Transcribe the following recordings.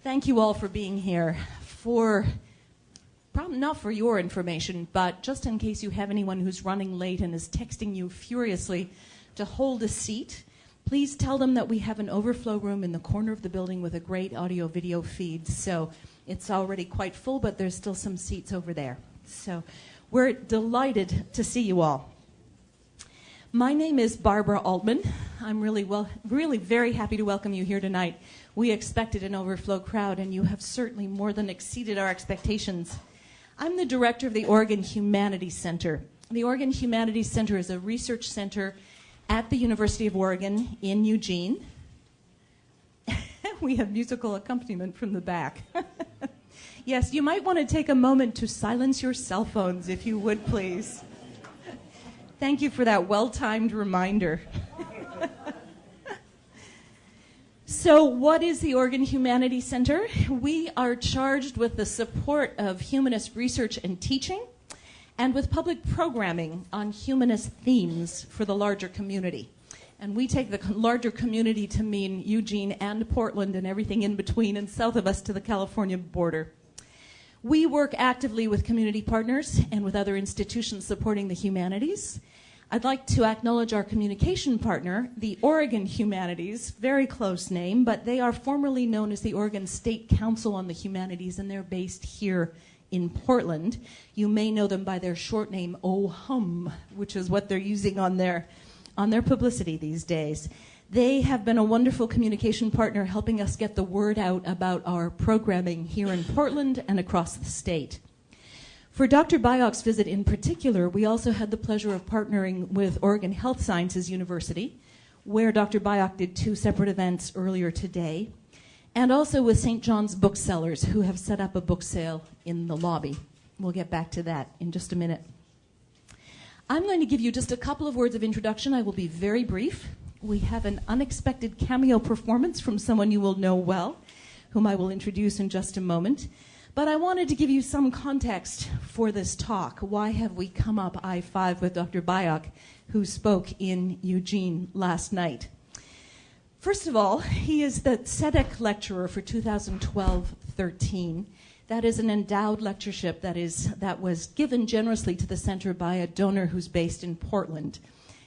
Thank you all for being here. Probably not for your information, but just in case you have anyone who's running late and is texting you furiously to hold a seat, please tell them that we have an overflow room in the corner of the building with a great audio-video feed. So it's already quite full, but there's still some seats over there. So we're delighted to see you all. My name is Barbara Altman. I'm really very happy to welcome you here tonight. We expected an overflow crowd, and you have certainly more than exceeded our expectations. I'm the director of the Oregon Humanities Center. The Oregon Humanities Center is a research center at the University of Oregon in Eugene. We have musical accompaniment from the back. Yes, you might want to take a moment to silence your cell phones, if you would, please. Thank you for that well-timed reminder. So what is the Oregon Humanities Center? We are charged with the support of humanist research and teaching and with public programming on humanist themes for the larger community. And we take the larger community to mean Eugene and Portland and everything in between and south of us to the California border. We work actively with community partners and with other institutions supporting the humanities. I'd like to acknowledge our communication partner, the Oregon Humanities, very close name, but they are formerly known as the Oregon State Council on the Humanities, and they're based here in Portland. You may know them by their short name, OHUM, which is what they're using on their publicity these days. They have been a wonderful communication partner helping us get the word out about our programming here in Portland and across the state. For Dr. Byock's visit in particular, we also had the pleasure of partnering with Oregon Health Sciences University, where Dr. Byock did 2 separate events earlier today, and also with St. John's Booksellers, who have set up a book sale in the lobby. We'll get back to that in just a minute. I'm going to give you just a couple of words of introduction. I will be very brief. We have an unexpected cameo performance from someone you will know well, whom I will introduce in just a moment. But I wanted to give you some context for this talk. Why have we come up I-5 with Dr. Byock, who spoke in Eugene last night? First of all, he is the Tzedek lecturer for 2012-13. That is an endowed lectureship that was given generously to the center by a donor who's based in Portland.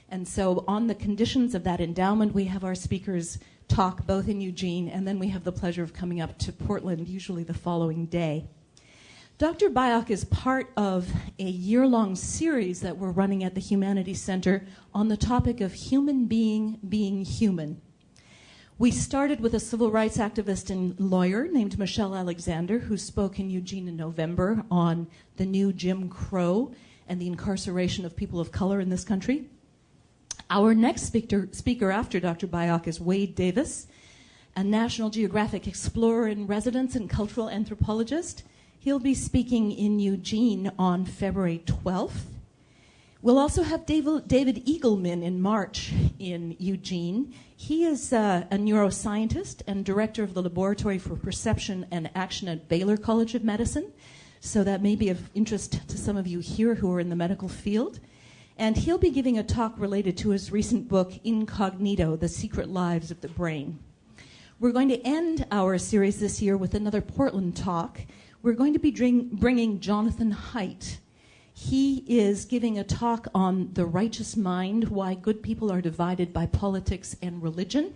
And so on the conditions of that endowment, we have our speakers talk both in Eugene, and then we have the pleasure of coming up to Portland, usually the following day. Dr. Byock is part of a year-long series that we're running at the Humanities Center on the topic of human being human. We started with a civil rights activist and lawyer named Michelle Alexander, who spoke in Eugene in November on the new Jim Crow and the incarceration of people of color in this country. Our next speaker after Dr. Byock is Wade Davis, a National Geographic explorer in residence and cultural anthropologist. He'll be speaking in Eugene on February 12th. We'll also have David Eagleman in March in Eugene. He is a neuroscientist and director of the Laboratory for Perception and Action at Baylor College of Medicine, so that may be of interest to some of you here who are in the medical field. And he'll be giving a talk related to his recent book, Incognito, The Secret Lives of the Brain. We're going to end our series this year with another Portland talk. We're going to be bringing Jonathan Haidt. He is giving a talk on the righteous mind, why good people are divided by politics and religion.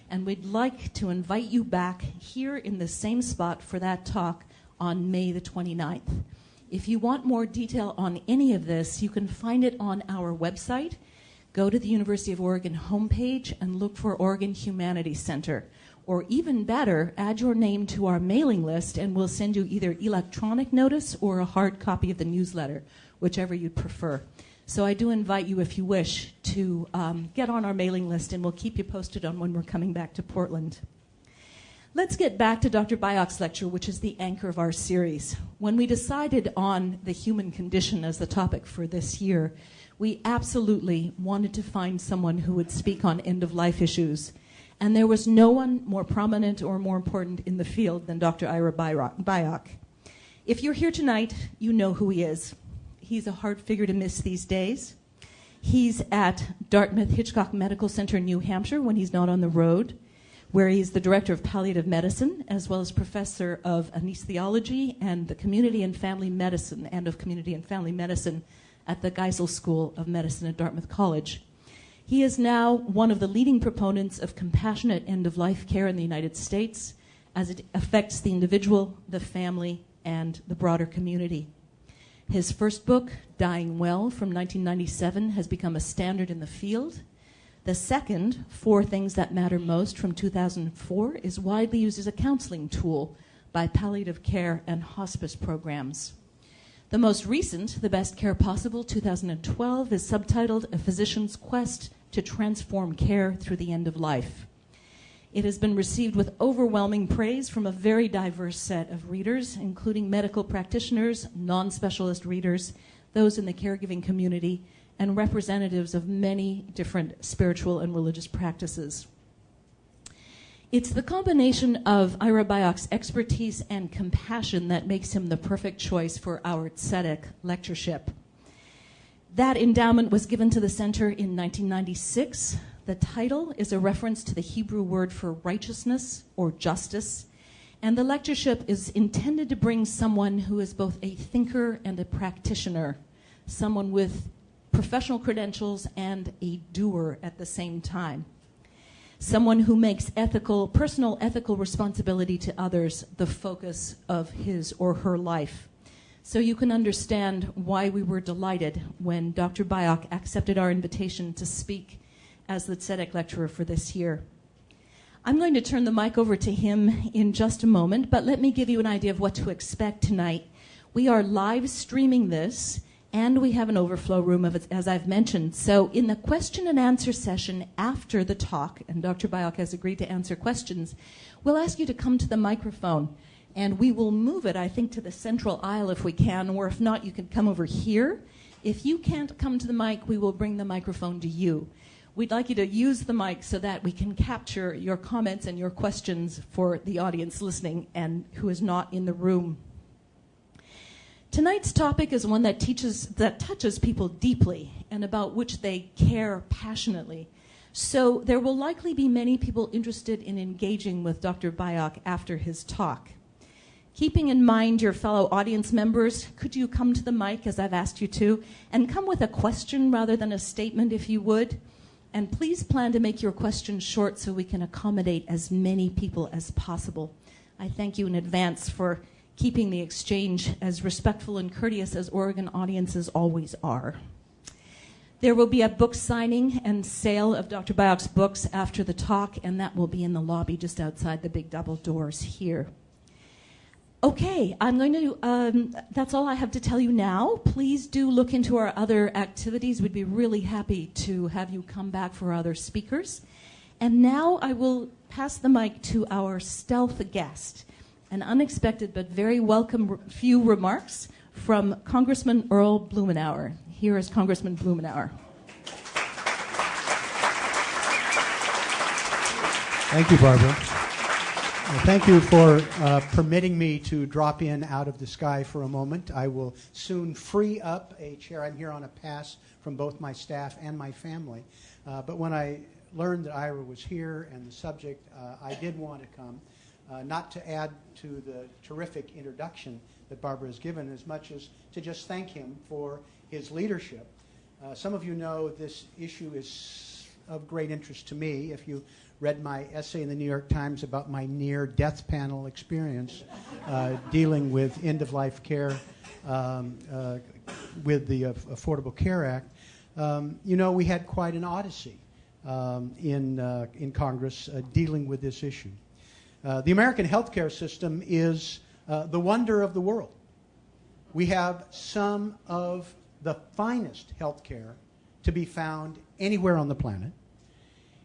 And we'd like to invite you back here in the same spot for that talk on May the 29th. If you want more detail on any of this, you can find it on our website. Go to the University of Oregon homepage and look for Oregon Humanities Center. Or even better, add your name to our mailing list and we'll send you either electronic notice or a hard copy of the newsletter, whichever you'd prefer. So I do invite you, if you wish, to get on our mailing list and we'll keep you posted on when we're coming back to Portland. Let's get back to Dr. Byock's lecture, which is the anchor of our series. When we decided on the human condition as the topic for this year, we absolutely wanted to find someone who would speak on end-of-life issues. And there was no one more prominent or more important in the field than Dr. Ira Byock. If you're here tonight, you know who he is. He's a hard figure to miss these days. He's at Dartmouth Hitchcock Medical Center in New Hampshire when he's not on the road. where he's the director of palliative medicine, as well as professor of anesthesiology and the community and family medicine at the Geisel School of Medicine at Dartmouth College. He is now one of the leading proponents of compassionate end-of-life care in the United States as it affects the individual, the family, and the broader community. His first book, Dying Well, from 1997, has become a standard in the field. The second, Four Things That Matter Most, from 2004, is widely used as a counseling tool by palliative care and hospice programs. The most recent, The Best Care Possible, 2012, is subtitled A Physician's Quest to Transform Care Through the End of Life. It has been received with overwhelming praise from a very diverse set of readers, including medical practitioners, non-specialist readers, those in the caregiving community, and representatives of many different spiritual and religious practices. It's the combination of Ira Byock's expertise and compassion that makes him the perfect choice for our Tzedek lectureship. That endowment was given to the center in 1996. The title is a reference to the Hebrew word for righteousness or justice, and the lectureship is intended to bring someone who is both a thinker and a practitioner, someone with professional credentials and a doer at the same time. Someone who makes personal ethical responsibility to others the focus of his or her life. So you can understand why we were delighted when Dr. Byock accepted our invitation to speak as the Tzedek lecturer for this year. I'm going to turn the mic over to him in just a moment, but let me give you an idea of what to expect tonight. We are live streaming this, and we have an overflow room, as I've mentioned. So in the question and answer session after the talk, and Dr. Byock has agreed to answer questions, we'll ask you to come to the microphone, and we will move it, I think, to the central aisle if we can, or if not, you can come over here. If you can't come to the mic, we will bring the microphone to you. We'd like you to use the mic so that we can capture your comments and your questions for the audience listening and who is not in the room. Tonight's topic is one that touches people deeply and about which they care passionately. So there will likely be many people interested in engaging with Dr. Byock after his talk. Keeping in mind your fellow audience members, could you come to the mic as I've asked you to, and come with a question rather than a statement if you would? And please plan to make your question short so we can accommodate as many people as possible. I thank you in advance for keeping the exchange as respectful and courteous as Oregon audiences always are. There will be a book signing and sale of Dr. Byock's books after the talk, and that will be in the lobby just outside the big double doors here. Okay, that's all I have to tell you now. Please do look into our other activities. We'd be really happy to have you come back for other speakers. And now I will pass the mic to our stealth guest, an unexpected but very welcome few remarks from Congressman Earl Blumenauer. Here is Congressman Blumenauer. Thank you, Barbara. Thank you for permitting me to drop in out of the sky for a moment. I will soon free up a chair. I'm here on a pass from both my staff and my family. But when I learned that Ira was here and the subject, I did want to come, not to add to the terrific introduction that Barbara has given, as much as to just thank him for his leadership. Some of you know this issue is of great interest to me. If you read my essay in the New York Times about my near-death panel experience dealing with end-of-life care with the Affordable Care Act, you know, we had quite an odyssey in Congress dealing with this issue. The American healthcare system is the wonder of the world. We have some of the finest healthcare to be found anywhere on the planet.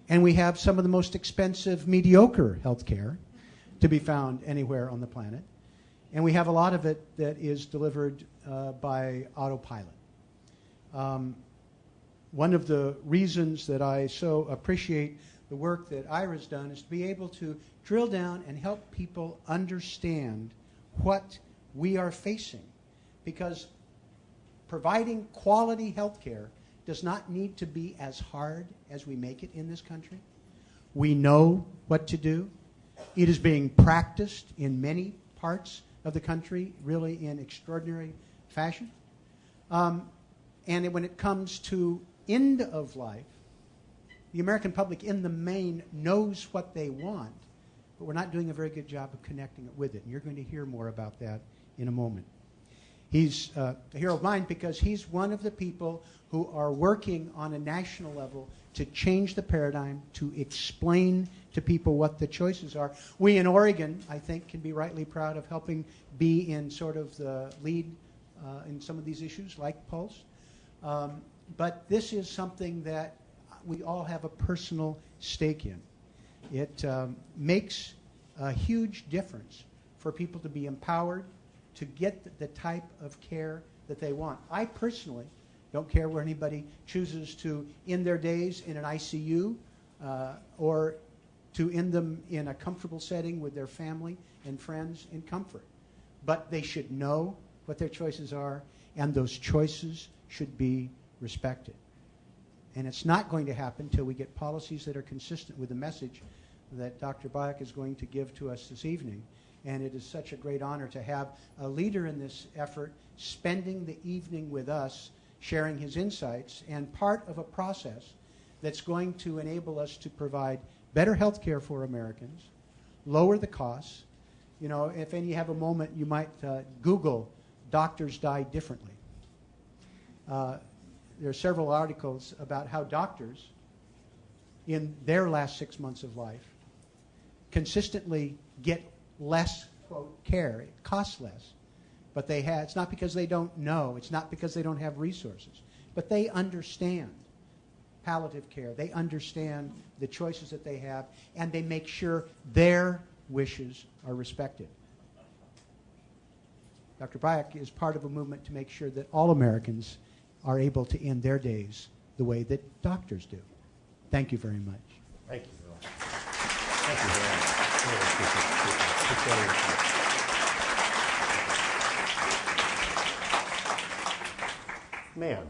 And we have some of the most expensive, mediocre healthcare to be found anywhere on the planet. And we have a lot of it that is delivered by autopilot. One of the reasons that I so appreciate the work that Ira's done is to be able to drill down and help people understand what we are facing. Because providing quality health care does not need to be as hard as we make it in this country. We know what to do. It is being practiced in many parts of the country, really in extraordinary fashion. And when it comes to end of life, the American public in the main knows what they want, but we're not doing a very good job of connecting it with it. And you're going to hear more about that in a moment. He's a hero of mine because he's one of the people who are working on a national level to change the paradigm, to explain to people what the choices are. We in Oregon, I think, can be rightly proud of helping be in sort of the lead in some of these issues, like Pulse. But this is something that we all have a personal stake in. It makes a huge difference for people to be empowered to get the type of care that they want. I personally don't care where anybody chooses to end their days in an ICU or to end them in a comfortable setting with their family and friends in comfort. But they should know what their choices are, and those choices should be respected. And it's not going to happen until we get policies that are consistent with the message that Dr. Byock is going to give to us this evening. And it is such a great honor to have a leader in this effort spending the evening with us, sharing his insights, and part of a process that's going to enable us to provide better health care for Americans, lower the costs. You know, if any have a moment, you might Google "doctors die differently." There are several articles about how doctors, in their last 6 months of life, consistently get less, quote, care. It costs less. But it's not because they don't know. It's not because they don't have resources. But they understand palliative care. They understand the choices that they have, and they make sure their wishes are respected. Dr. Byock is part of a movement to make sure that all Americans are able to end their days the way that doctors do. Thank you very much. Thank you, Bill. Thank you very much. Really appreciate it. Man,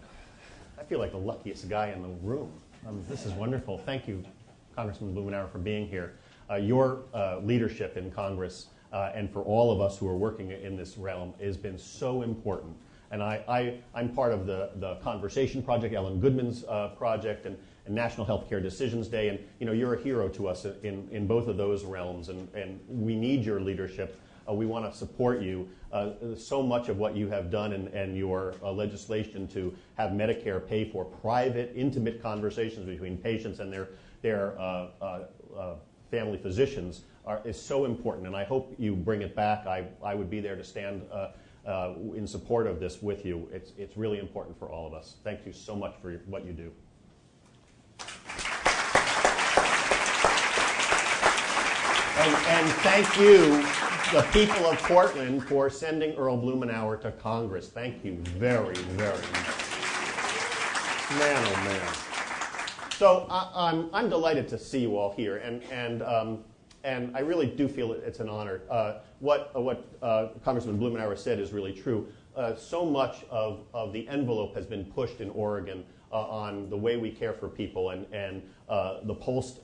I feel like the luckiest guy in the room. This is wonderful. Thank you, Congressman Blumenauer, for being here. Your leadership in Congress and for all of us who are working in this realm has been so important. And I'm part of the Conversation Project, Ellen Goodman's project, and National Healthcare Decisions Day. And you're a hero to us in both of those realms, and we need your leadership. We want to support you. So much of what you have done and your legislation to have Medicare pay for private, intimate conversations between patients and their family physicians is so important. And I hope you bring it back. I would be there to stand in support of this with you. It's really important for all of us. Thank you so much for what you do. And thank you, the people of Portland, for sending Earl Blumenauer to Congress. Thank you very, very much. Man, oh man. So I'm delighted to see you all here, and I really do feel it's an honor. What Congressman Blumenauer said is really true. So much of the envelope has been pushed in Oregon on the way we care for people, and the Pulse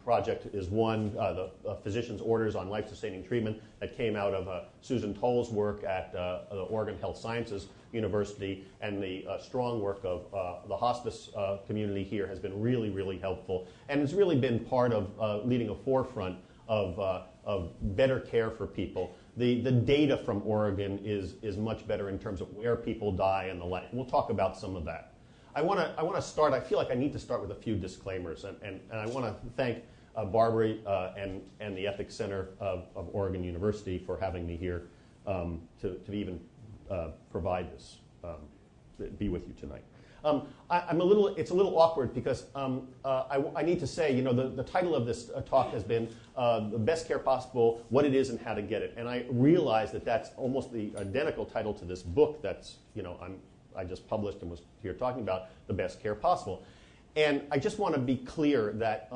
project is one, the physician's orders on life-sustaining treatment that came out of Susan Toll's work at the Oregon Health Sciences University, and the strong work of the hospice community here has been really, really helpful, and it's really been part of leading a forefront of better care for people. The data from Oregon is much better in terms of where people die and the like. We'll talk about some of that. I want to start. I feel like I need to start with a few disclaimers, and I want to thank Barbary and the Ethics Center of Oregon University for having me here to even provide this, be with you tonight. It's a little awkward because I need to say, the title of this talk has been The Best Care Possible, What It Is and How to Get It. And I realize that that's almost the identical title to this book that's, I just published and was here talking about, The Best Care Possible. And I just want to be clear that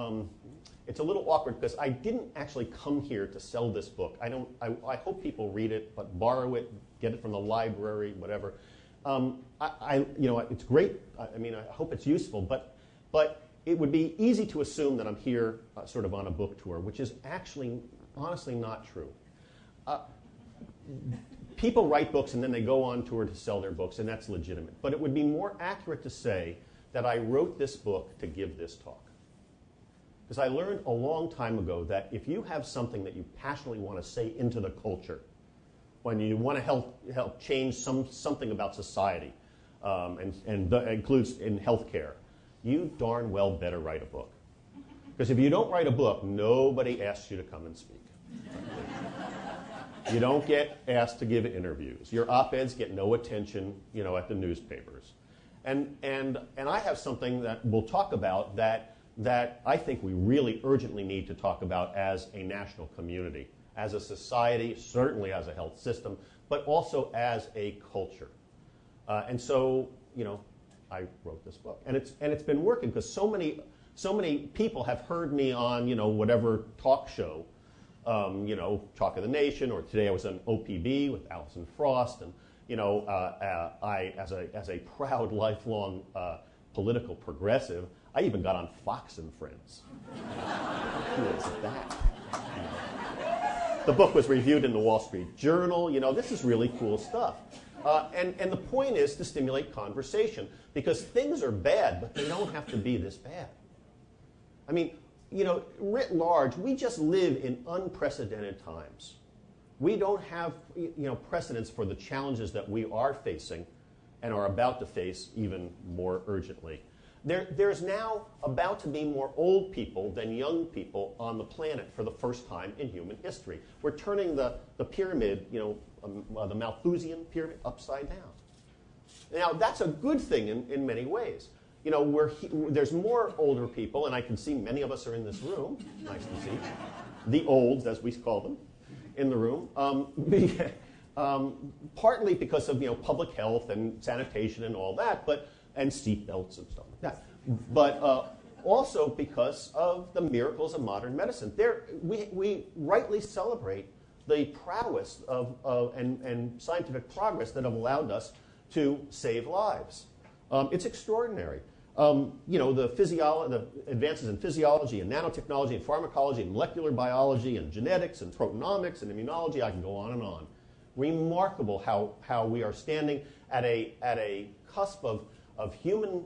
it's a little awkward because I didn't actually come here to sell this book. I hope people read it, but borrow it, get it from the library, whatever. It's great. I hope it's useful, but it would be easy to assume that I'm here sort of on a book tour, which is actually, honestly, not true. People write books and then they go on tour to sell their books, and that's legitimate. But it would be more accurate to say that I wrote this book to give this talk. Because I learned a long time ago that if you have something that you passionately want to say into the culture, when you want to help change something about society, and includes in healthcare, you darn well better write a book. Because if you don't write a book, nobody asks you to come and speak. You don't get asked to give interviews. Your op-eds get no attention, at the newspapers. And I have something that we'll talk about that I think we really urgently need to talk about as a national community, as a society, certainly as a health system, but also as a culture. And so, I wrote this book, and it's been working because so many people have heard me on whatever talk show, Talk of the Nation, or today I was on OPB with Alison Frost, and I as a proud lifelong political progressive, I even got on Fox and Friends. Who is that? The book was reviewed in the Wall Street Journal. This is really cool stuff. And the point is to stimulate conversation, because things are bad, but they don't have to be this bad. I mean, writ large, we just live in unprecedented times. We don't have, precedents for the challenges that we are facing and are about to face even more urgently. There's now about to be more old people than young people on the planet for the first time in human history. We're turning the pyramid, the Malthusian pyramid, upside down. Now, that's a good thing in many ways. There's more older people, and I can see many of us are in this room. Nice to see. The olds, as we call them, in the room. Partly because of public health and sanitation and all that, and seat belts and stuff like that. But also because of the miracles of modern medicine. We rightly celebrate the prowess and scientific progress that have allowed us to save lives. It's extraordinary. The advances in physiology and nanotechnology and pharmacology and molecular biology and genetics and proteomics and immunology, I can go on and on. Remarkable how we are standing at a cusp of human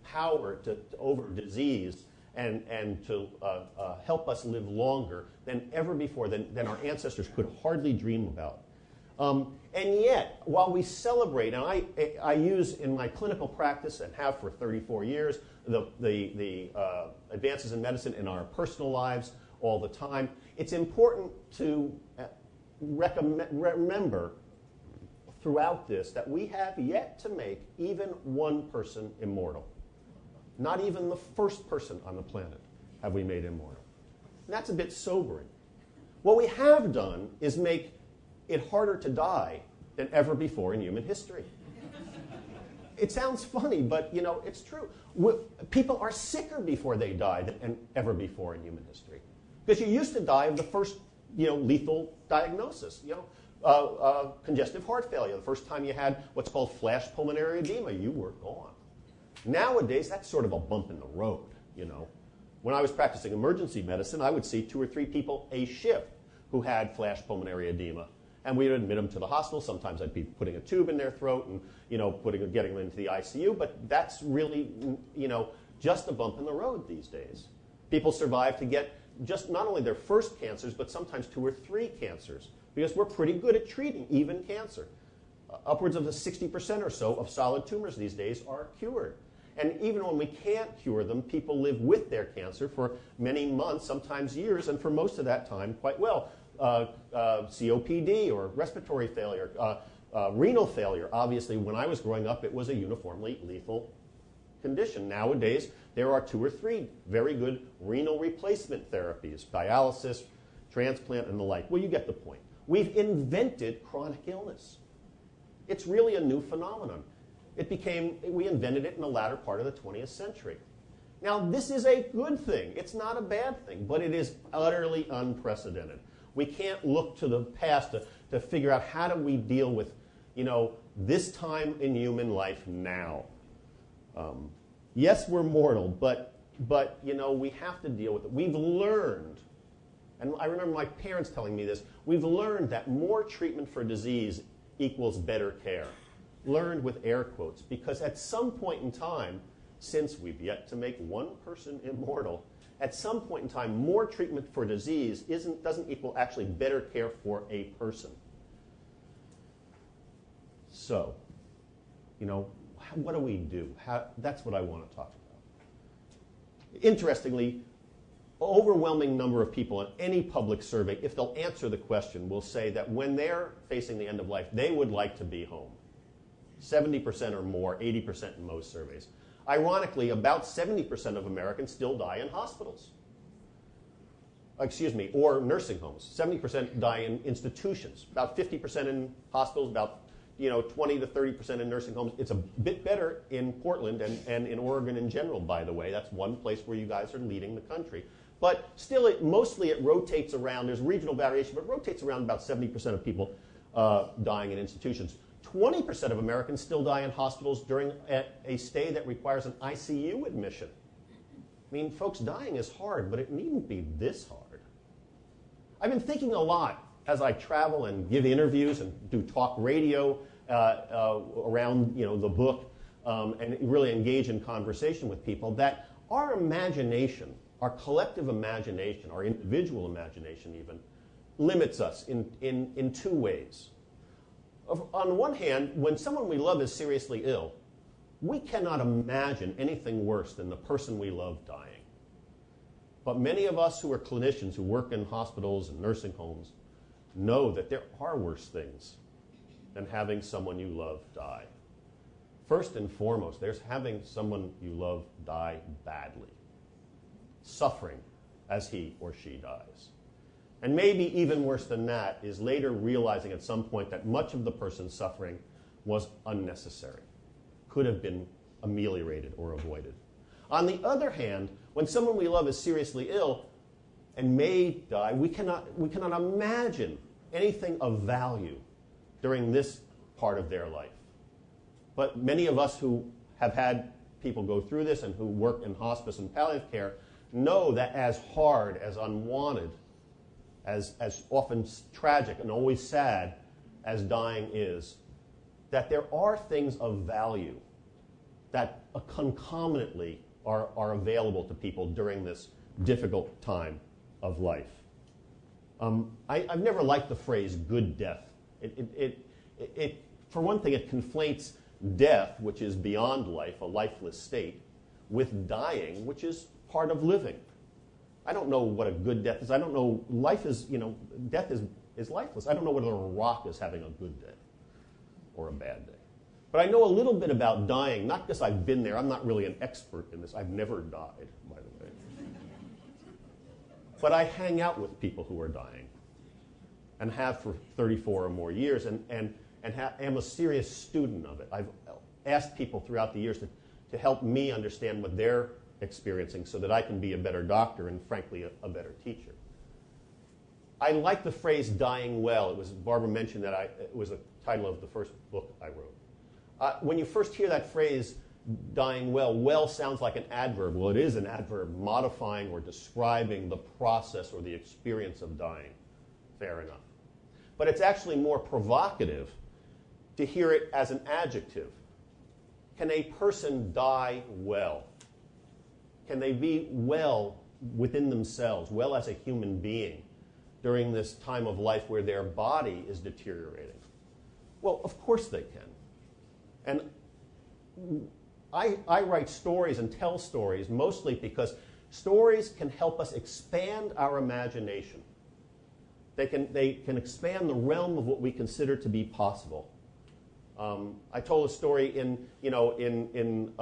power to over disease and to help us live longer than ever before, than our ancestors could hardly dream about. And yet, while we celebrate, and I use in my clinical practice and have for 34 years, the advances in medicine in our personal lives all the time, it's important to remember throughout this that we have yet to make even one person immortal. Not even the first person on the planet have we made immortal. And that's a bit sobering. What we have done is make it harder to die than ever before in human history. It sounds funny, but it's true. People are sicker before they die than ever before in human history. Because you used to die of the first lethal diagnosis. Congestive heart failure. The first time you had what's called flash pulmonary edema, you were gone. Nowadays, that's sort of a bump in the road, When I was practicing emergency medicine, I would see 2 or 3 people a shift who had flash pulmonary edema. And we would admit them to the hospital. Sometimes I'd be putting a tube in their throat and, getting them into the ICU. But that's really, just a bump in the road these days. People survive to get just not only their first cancers, but sometimes 2 or 3 cancers. Because we're pretty good at treating even cancer. Upwards of the 60% or so of solid tumors these days are cured. And even when we can't cure them, people live with their cancer for many months, sometimes years, and for most of that time quite well. COPD or respiratory failure, renal failure. Obviously, when I was growing up, it was a uniformly lethal condition. Nowadays, there are 2 or 3 very good renal replacement therapies, dialysis, transplant, and the like. Well, you get the point. We've invented chronic illness. It's really a new phenomenon. We invented it in the latter part of the 20th century. Now, this is a good thing. It's not a bad thing, but it is utterly unprecedented. We can't look to the past to figure out how do we deal with, this time in human life now. Yes, we're mortal, but you know, we have to deal with it. We've learned, and I remember my parents telling me this, we've learned that more treatment for disease equals better care. Learned with air quotes, because at some point in time, since we've yet to make one person immortal, at some point in time, more treatment for disease doesn't equal actually better care for a person. So, you know, what do we do? That's what I want to talk about. Interestingly, overwhelming number of people in any public survey, if they'll answer the question, will say that when they're facing the end of life, they would like to be home. 70% or more, 80% in most surveys. Ironically, about 70% of Americans still die in hospitals. Excuse me, or nursing homes. 70% die in institutions. About 50% in hospitals, about 20 to 30% in nursing homes. It's a bit better in Portland and in Oregon in general, by the way. That's one place where you guys are leading the country. But still, mostly it rotates around. There's regional variation, but it rotates around about 70% of people dying in institutions. 20% of Americans still die in hospitals during a stay that requires an ICU admission. I mean, folks, dying is hard, but it needn't be this hard. I've been thinking a lot as I travel and give interviews and do talk radio around the book and really engage in conversation with people, that our imagination, our collective imagination, our individual imagination even, limits us in two ways. On one hand, when someone we love is seriously ill, we cannot imagine anything worse than the person we love dying. But many of us who are clinicians who work in hospitals and nursing homes know that there are worse things than having someone you love die. First and foremost, there's having someone you love die badly, suffering as he or she dies. And maybe even worse than that is later realizing at some point that much of the person's suffering was unnecessary, could have been ameliorated or avoided. On the other hand, when someone we love is seriously ill and may die, we cannot imagine anything of value during this part of their life. But many of us who have had people go through this and who work in hospice and palliative care know that as hard, as unwanted, as often tragic and always sad as dying is, that there are things of value that concomitantly are available to people during this difficult time of life. I've never liked the phrase good death. It, for one thing, it conflates death, which is beyond life, a lifeless state, with dying, which is part of living. I don't know what a good death is. I don't know, life is, death is lifeless. I don't know whether a rock is having a good day or a bad day. But I know a little bit about dying, not because I've been there. I'm not really an expert in this. I've never died, by the way. But I hang out with people who are dying and have for 34 or more years and am a serious student of it. I've asked people throughout the years to help me understand what they're experiencing so that I can be a better doctor and, frankly, a better teacher. I like the phrase dying well. Barbara mentioned that it was the title of the first book I wrote. When you first hear that phrase, dying well sounds like an adverb. Well, it is an adverb modifying or describing the process or the experience of dying. Fair enough. But it's actually more provocative to hear it as an adjective. Can a person die well? Can they be well within themselves, well as a human being, during this time of life where their body is deteriorating? Well, of course they can. And I write stories and tell stories mostly because stories can help us expand our imagination. They can expand the realm of what we consider to be possible. I told a story in an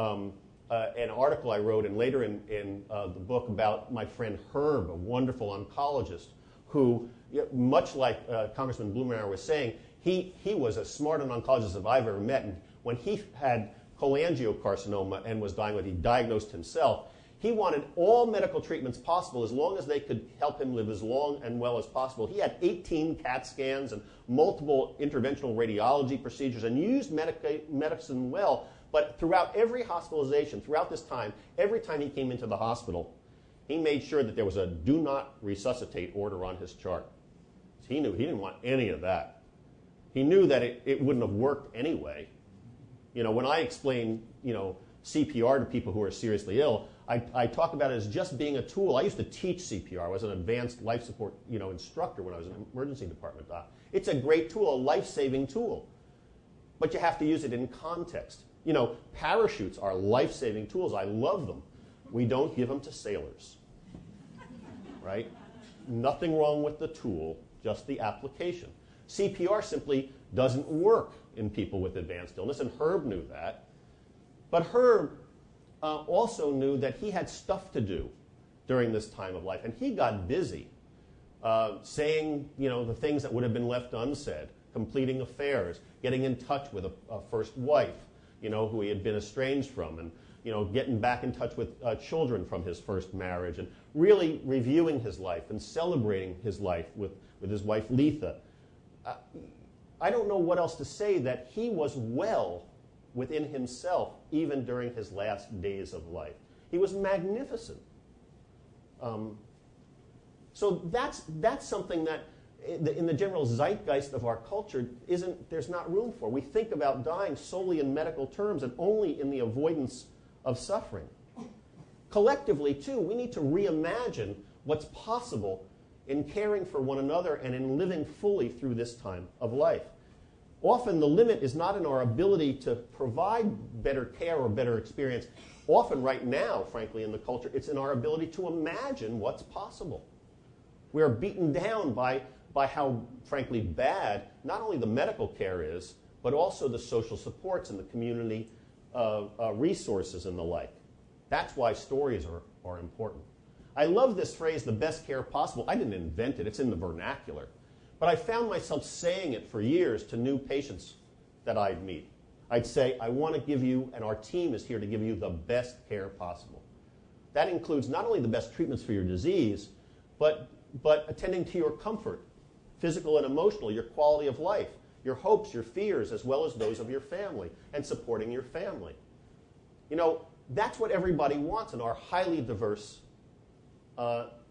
article I wrote and later in the book about my friend Herb, a wonderful oncologist who, much like Congressman Blumenauer was saying, he was as smart an oncologist as I've ever met. And when he had cholangiocarcinoma and was dying with it, he diagnosed himself. He wanted all medical treatments possible as long as they could help him live as long and well as possible. He had 18 CAT scans and multiple interventional radiology procedures and used medicine well, But throughout every hospitalization, throughout this time, every time he came into the hospital, he made sure that there was a do not resuscitate order on his chart. He knew he didn't want any of that. He knew that it wouldn't have worked anyway. You know, when I explain, CPR to people who are seriously ill, I talk about it as just being a tool. I used to teach CPR. I was an advanced life support, instructor when I was an emergency department doc. It's a great tool, a life-saving tool. But you have to use it in context. Parachutes are life-saving tools. I love them. We don't give them to sailors, right? Nothing wrong with the tool, just the application. CPR simply doesn't work in people with advanced illness, and Herb knew that. But Herb also knew that he had stuff to do during this time of life, and he got busy saying, the things that would have been left unsaid, completing affairs, getting in touch with a first wife, who he had been estranged from, and getting back in touch with children from his first marriage, and really reviewing his life and celebrating his life with his wife Letha. I don't know what else to say that he was well within himself even during his last days of life. He was magnificent. So that's something that in the general zeitgeist of our culture there's not room for. We think about dying solely in medical terms and only in the avoidance of suffering. Collectively, too, we need to reimagine what's possible in caring for one another and in living fully through this time of life. Often the limit is not in our ability to provide better care or better experience. Often right now, frankly, in the culture, it's in our ability to imagine what's possible. We are beaten down by how, frankly, bad not only the medical care is, but also the social supports and the community resources and the like. That's why stories are important. I love this phrase, the best care possible. I didn't invent it. It's in the vernacular. But I found myself saying it for years to new patients that I'd meet. I'd say, I want to give you, and our team is here to give you the best care possible. That includes not only the best treatments for your disease, but attending to your comfort, physical and emotional, your quality of life, your hopes, your fears, as well as those of your family, and supporting your family. That's what everybody wants in our highly diverse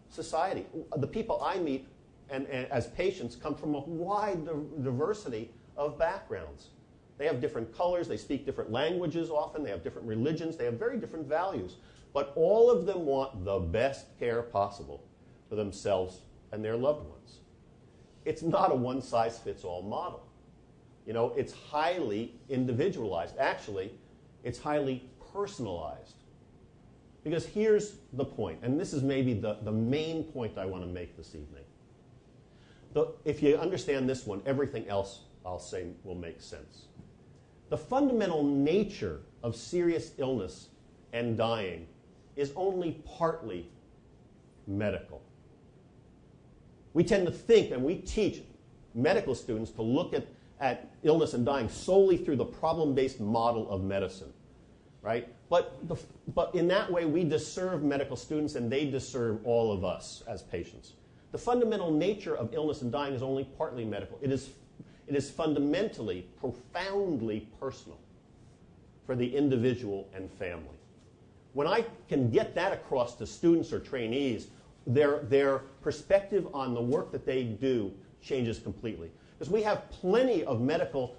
society. The people I meet and as patients come from a wide diversity of backgrounds. They have different colors, they speak different languages often, they have different religions, they have very different values. But all of them want the best care possible for themselves and their loved ones. It's not a one-size-fits-all model. It's highly individualized. Actually, it's highly personalized. Because here's the point, and this is maybe the main point I want to make this evening. If you understand this one, everything else I'll say will make sense. The fundamental nature of serious illness and dying is only partly medical. We tend to think, and we teach medical students to look at illness and dying solely through the problem-based model of medicine, right? But in that way, we disserve medical students, and they disserve all of us as patients. The fundamental nature of illness and dying is only partly medical. It is fundamentally, profoundly personal for the individual and family. When I can get that across to students or trainees, their perspective on the work that they do changes completely. Because we have plenty of medical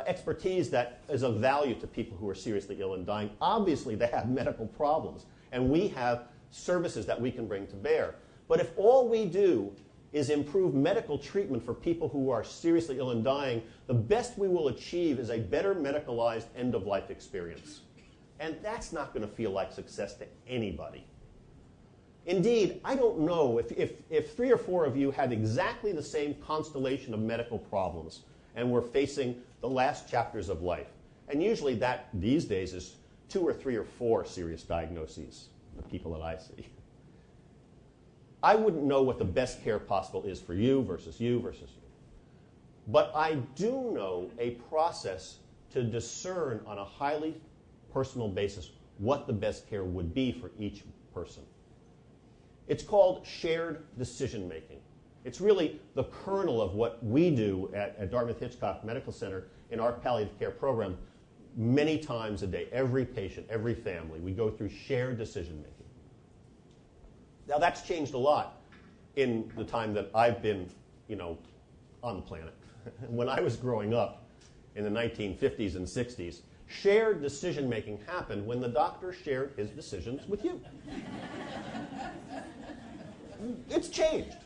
expertise that is of value to people who are seriously ill and dying. Obviously, they have medical problems, and we have services that we can bring to bear. But if all we do is improve medical treatment for people who are seriously ill and dying, the best we will achieve is a better medicalized end-of-life experience. And that's not going to feel like success to anybody. Indeed, I don't know if 3 or 4 of you had exactly the same constellation of medical problems and were facing the last chapters of life. And usually that, these days, is 2 or 3 or 4 serious diagnoses, the people that I see. I wouldn't know what the best care possible is for you versus you versus you. But I do know a process to discern on a highly personal basis what the best care would be for each person. It's called shared decision making. It's really the kernel of what we do at Dartmouth Hitchcock Medical Center in our palliative care program. many times a day, every patient, every family, we go through shared decision making. Now that's changed a lot in the time that I've been, on the planet. When I was growing up in the 1950s and 60s, shared decision making happened when the doctor shared his decisions with you. It's changed.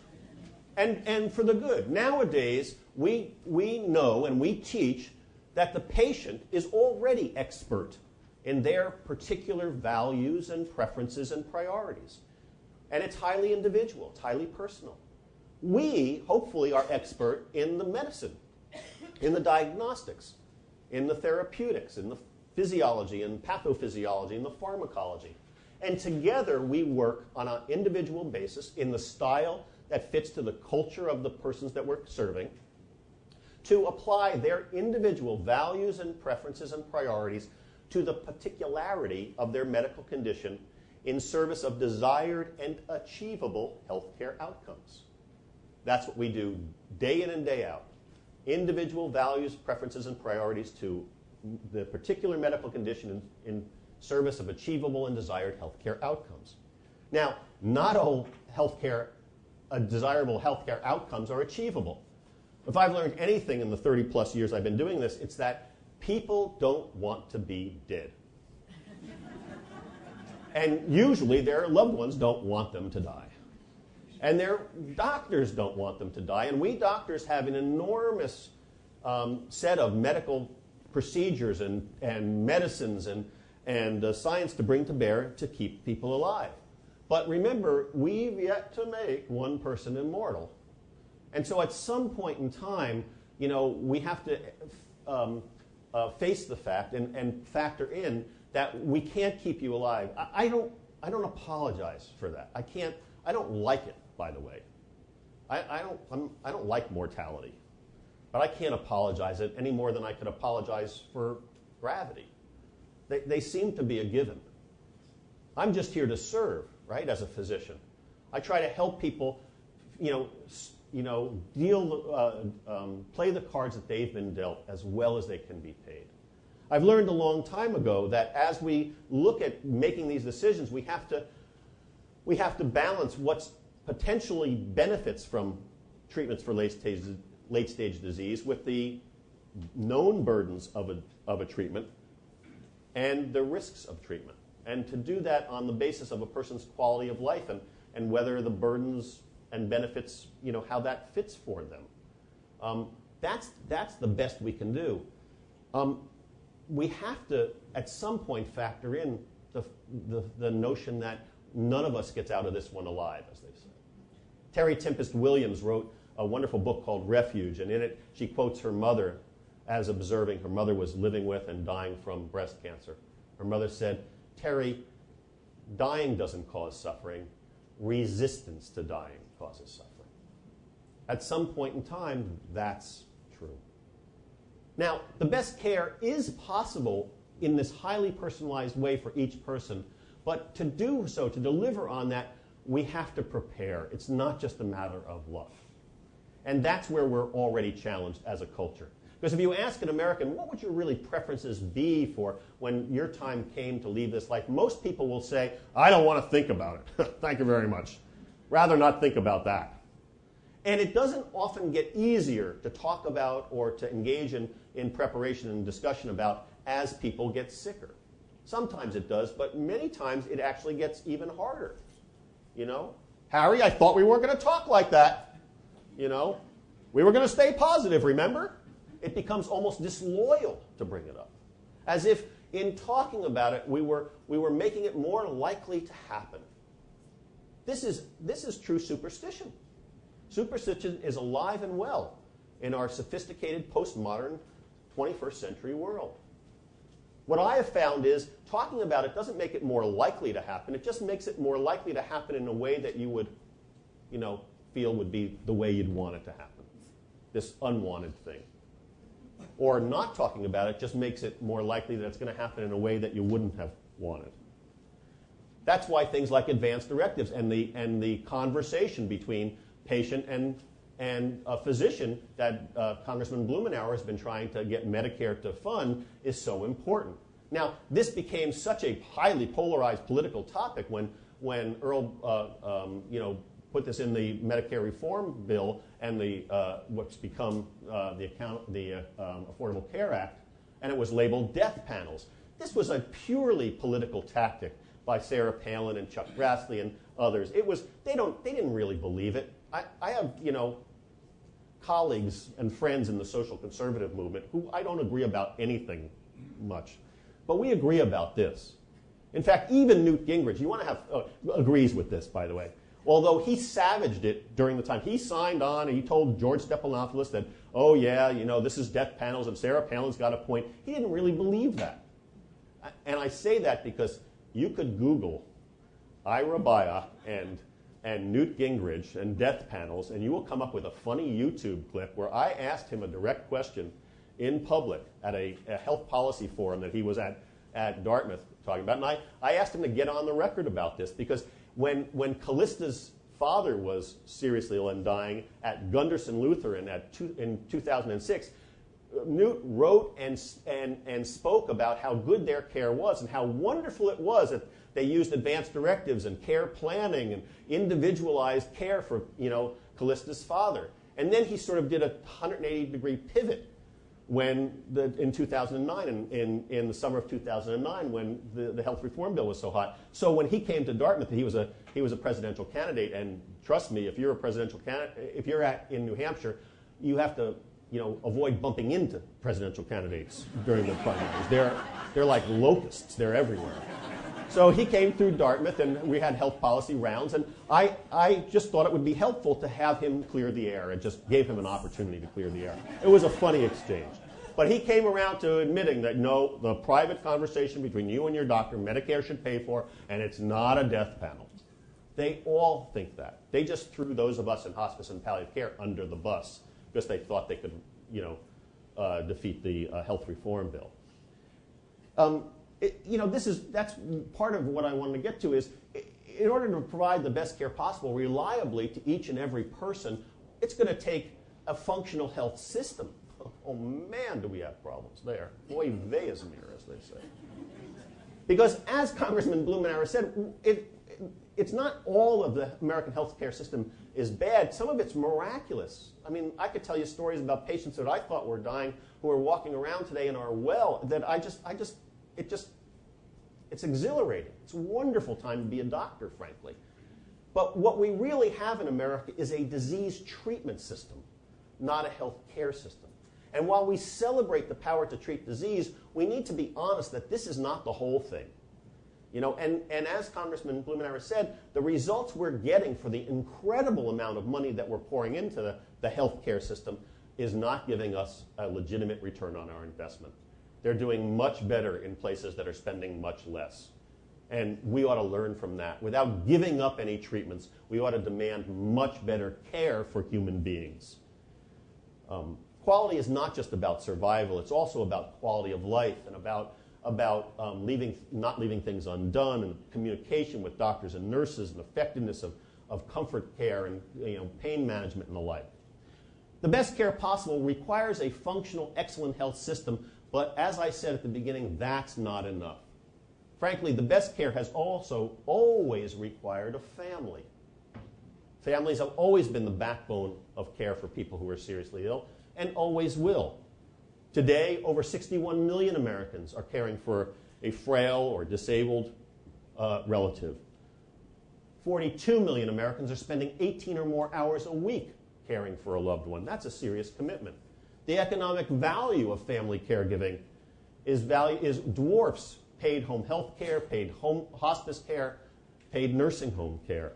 And for the good. Nowadays, we know and we teach that the patient is already expert in their particular values and preferences and priorities. And it's highly individual, it's highly personal. We, hopefully, are expert in the medicine, in the diagnostics, in the therapeutics, in the physiology and pathophysiology, in the pharmacology. And together we work on an individual basis in the style that fits to the culture of the persons that we're serving to apply their individual values and preferences and priorities to the particularity of their medical condition in service of desired and achievable healthcare outcomes. That's what we do day in and day out. Individual values, preferences, and priorities to the particular medical condition in service of achievable and desired healthcare outcomes. Now, not all desirable healthcare outcomes are achievable. If I've learned anything in the 30-plus years I've been doing this, it's that people don't want to be dead. And usually their loved ones don't want them to die. And their doctors don't want them to die. And we doctors have an enormous set of medical procedures and medicines and science to bring to bear to keep people alive. But remember, we've yet to make one person immortal. And so at some point in time, we have to face the fact and factor in that we can't keep you alive. I don't apologize for that. I don't like it, by the way. I don't like mortality. But I can't apologize it any more than I could apologize for gravity. They seem to be a given. I'm just here to serve, right, as a physician. I try to help people, play the cards that they've been dealt as well as they can be paid. I've learned a long time ago that as we look at making these decisions, we have to balance what's potentially benefits from treatments for late-stage disease with the known burdens of a treatment and the risks of treatment. And to do that on the basis of a person's quality of life and whether the burdens and benefits, how that fits for them. That's the best we can do. We have to, at some point, factor in the notion that none of us gets out of this one alive, as they say. Terry Tempest Williams wrote a wonderful book called Refuge, and in it she quotes her mother as observing her mother was living with and dying from breast cancer. Her mother said, "Terry, dying doesn't cause suffering. Resistance to dying causes suffering." At some point in time, that's true. Now, the best care is possible in this highly personalized way for each person, but to do so, to deliver on that, we have to prepare. It's not just a matter of luck. And that's where we're already challenged as a culture. Because if you ask an American, what would your really preferences be for when your time came to leave this life? Most people will say, I don't want to think about it. Thank you very much. Rather not think about that. And it doesn't often get easier to talk about or to engage in preparation and discussion about as people get sicker. Sometimes it does, but many times it actually gets even harder. Harry, I thought we weren't going to talk like that. We were going to stay positive, remember? It becomes almost disloyal to bring it up. As if in talking about it, we were making it more likely to happen. This is true superstition. Superstition is alive and well in our sophisticated, postmodern, 21st century world. What I have found is talking about it doesn't make it more likely to happen. It just makes it more likely to happen in a way that you would, feel would be the way you'd want it to happen. This unwanted thing. Or not talking about it just makes it more likely that it's going to happen in a way that you wouldn't have wanted. That's why things like advance directives and the conversation between patient and and a physician that Congressman Blumenauer has been trying to get Medicare to fund is so important. Now, this became such a highly polarized political topic when Earl put this in the Medicare reform bill and what's become the Affordable Care Act, and it was labeled death panels. This was a purely political tactic by Sarah Palin and Chuck Grassley and others. They didn't really believe it. I have colleagues and friends in the social conservative movement who I don't agree about anything much, but we agree about this. In fact, even Newt Gingrich, agrees with this, by the way. Although he savaged it during the time. He signed on and he told George Stephanopoulos that, oh yeah, this is death panels and Sarah Palin's got a point. He didn't really believe that. And I say that because you could Google Ira Byock and Newt Gingrich and death panels, and you will come up with a funny YouTube clip where I asked him a direct question in public at a health policy forum that he was at Dartmouth talking about. And I asked him to get on the record about this because when Callista's father was seriously ill and dying at Gunderson Lutheran in 2006, Newt wrote and spoke about how good their care was and how wonderful it was that they used advanced directives and care planning and individualized care for Callista's father. And then he sort of did a 180-degree pivot in 2009, in the summer of 2009, when the health reform bill was so hot. So when he came to Dartmouth, he was a presidential candidate. And trust me, if you're a presidential candidate, if you're in New Hampshire, you have to avoid bumping into presidential candidates during the primaries. They're like locusts. They're everywhere. So he came through Dartmouth, and we had health policy rounds. And I just thought it would be helpful to have him clear the air. It just gave him an opportunity to clear the air. It was a funny exchange. But he came around to admitting that, no, the private conversation between you and your doctor, Medicare should pay for, and it's not a death panel. They all think that. They just threw those of us in hospice and palliative care under the bus because they thought they could, defeat the health reform bill. That's part of what I wanted to get to is, in order to provide the best care possible reliably to each and every person, it's going to take a functional health system. Oh man, do we have problems there. Oy vey is mir, as they say. Because as Congressman Blumenauer said, it's not all of the American healthcare system is bad. Some of it's miraculous. I mean, I could tell you stories about patients that I thought were dying who are walking around today and are well, that it's exhilarating. It's a wonderful time to be a doctor, frankly. But what we really have in America is a disease treatment system, not a health care system. And while we celebrate the power to treat disease, we need to be honest that this is not the whole thing. And as Congressman Blumenauer said, the results we're getting for the incredible amount of money that we're pouring into the healthcare system is not giving us a legitimate return on our investment. They're doing much better in places that are spending much less. And we ought to learn from that. Without giving up any treatments, we ought to demand much better care for human beings. Quality is not just about survival. It's also about quality of life and about not leaving things undone, and communication with doctors and nurses, and effectiveness of comfort care and pain management and the like. The best care possible requires a functional, excellent health system, but as I said at the beginning, that's not enough. Frankly, the best care has also always required a family. Families have always been the backbone of care for people who are seriously ill, and always will. Today, over 61 million Americans are caring for a frail or disabled relative. 42 million Americans are spending 18 or more hours a week caring for a loved one. That's a serious commitment. The economic value of family caregiving dwarfs paid home health care, paid home hospice care, paid nursing home care.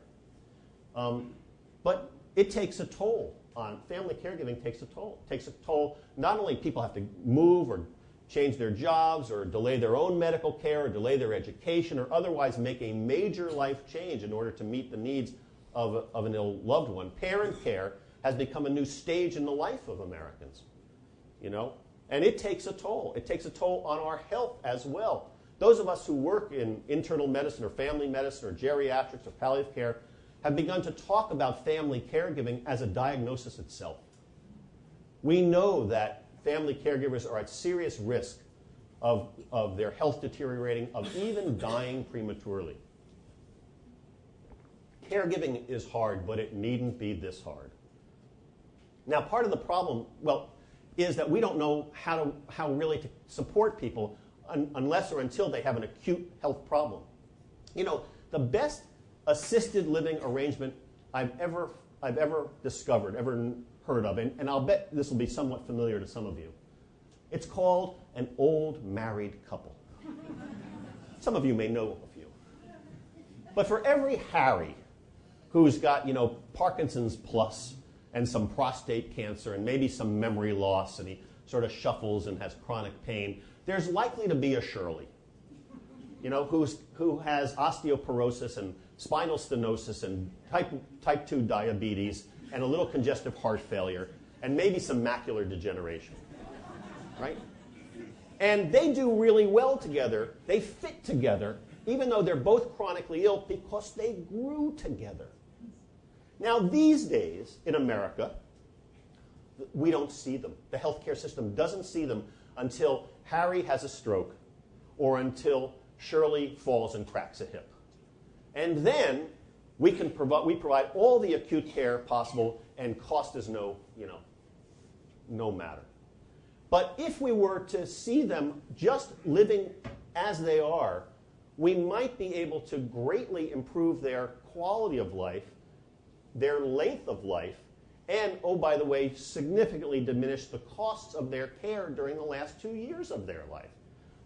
But it takes a toll. Family caregiving takes a toll. It takes a toll. Not only people have to move or change their jobs or delay their own medical care or delay their education or otherwise make a major life change in order to meet the needs of an ill loved one. Parent care has become a new stage in the life of Americans, and it takes a toll. It takes a toll on our health as well. Those of us who work in internal medicine or family medicine or geriatrics or palliative care, have begun to talk about family caregiving as a diagnosis itself. We know that family caregivers are at serious risk of their health deteriorating, of even dying prematurely. Caregiving is hard, but it needn't be this hard. Now, part of the problem, well, is that we don't know how really to support people unless or until they have an acute health problem. You know, the best assisted living arrangement I've ever discovered, ever heard of, and I'll bet this will be somewhat familiar to some of you. It's called an old married couple. Some of you may know a few. But for every Harry who's got, you know, Parkinson's plus and some prostate cancer and maybe some memory loss and he sort of shuffles and has chronic pain, there's likely to be a Shirley, you know, who has osteoporosis and spinal stenosis and type 2 diabetes and a little congestive heart failure and maybe some macular degeneration, right? And they do really well together. They fit together, even though they're both chronically ill, because they grew together. Now, these days in America, we don't see them. The healthcare system doesn't see them until Harry has a stroke or until Shirley falls and cracks a hip. And then we provide all the acute care possible, and cost is no matter. But if we were to see them just living as they are, we might be able to greatly improve their quality of life, their length of life, and, oh, by the way, significantly diminish the costs of their care during the last 2 years of their life.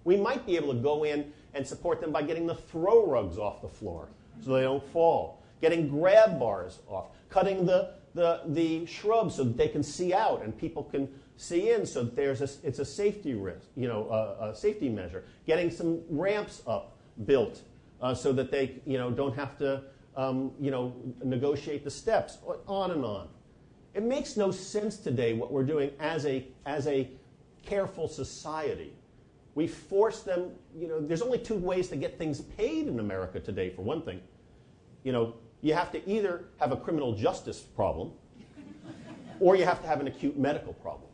We might be able to go in and support them by getting the throw rugs off the floor so they don't fall, getting grab bars off, cutting the shrubs so that they can see out and people can see in, so that it's a safety risk, a safety measure, getting some ramps up built so that they don't have to negotiate the steps, on and on. It makes no sense today what we're doing as a careful society. We force them, there's only two ways to get things paid in America today, for one thing. You have to either have a criminal justice problem or you have to have an acute medical problem.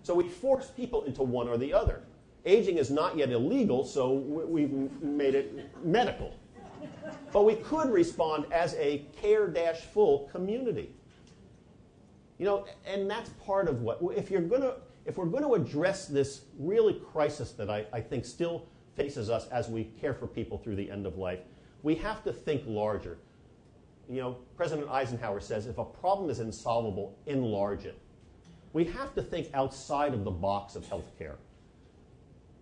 So we force people into one or the other. Aging is not yet illegal, so we've made it medical. But we could respond as a care-full community. And that's part of what, if we're going to address this really crisis that I think still faces us as we care for people through the end of life, we have to think larger. President Eisenhower says, if a problem is insolvable, enlarge it. We have to think outside of the box of healthcare.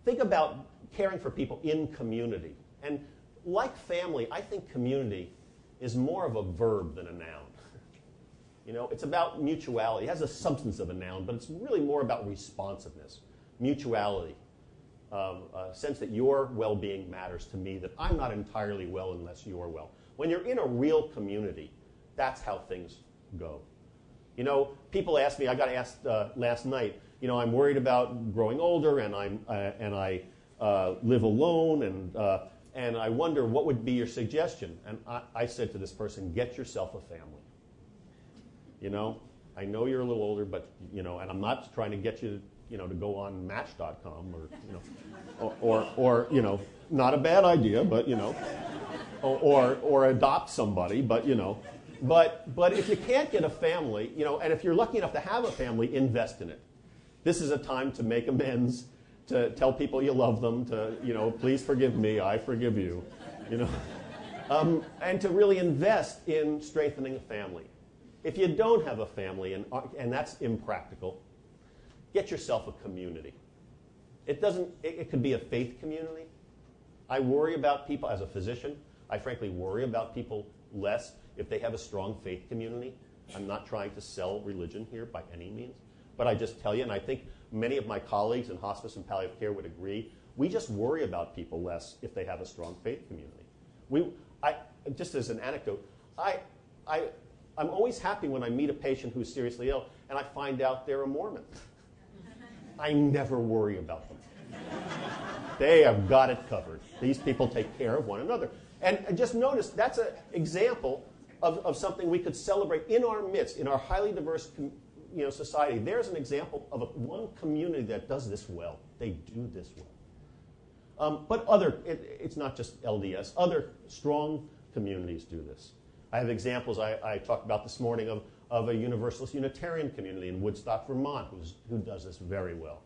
Think about caring for people in community. And like family, I think community is more of a verb than a noun. It's about mutuality. It has a substance of a noun, but it's really more about responsiveness, mutuality, a sense that your well-being matters to me, that I'm not entirely well unless you're well. When you're in a real community, that's how things go. People ask me, I got asked last night, I'm worried about growing older and I live alone and I wonder what would be your suggestion. And I said to this person, get yourself a family. I know you're a little older, but, and I'm not trying to get you, to go on Match.com or not a bad idea, but, or adopt somebody, but, but if you can't get a family, and if you're lucky enough to have a family, invest in it. This is a time to make amends, to tell people you love them, to, please forgive me, I forgive you, and to really invest in strengthening a family. If you don't have a family, and that's impractical, get yourself a community. It could be a faith community. I worry about people, as a physician, I frankly worry about people less if they have a strong faith community. I'm not trying to sell religion here by any means, but I just tell you, and I think many of my colleagues in hospice and palliative care would agree, we just worry about people less if they have a strong faith community. Just as an anecdote, I'm always happy when I meet a patient who's seriously ill and I find out they're a Mormon. I never worry about them. They have got it covered. These people take care of one another. And just notice, that's an example of something we could celebrate in our midst, in our highly diverse society. There's an example of one community that does this well. They do this well. But it's not just LDS. Other strong communities do this. I have examples I talked about this morning of a Universalist Unitarian community in Woodstock, Vermont, who does this very well.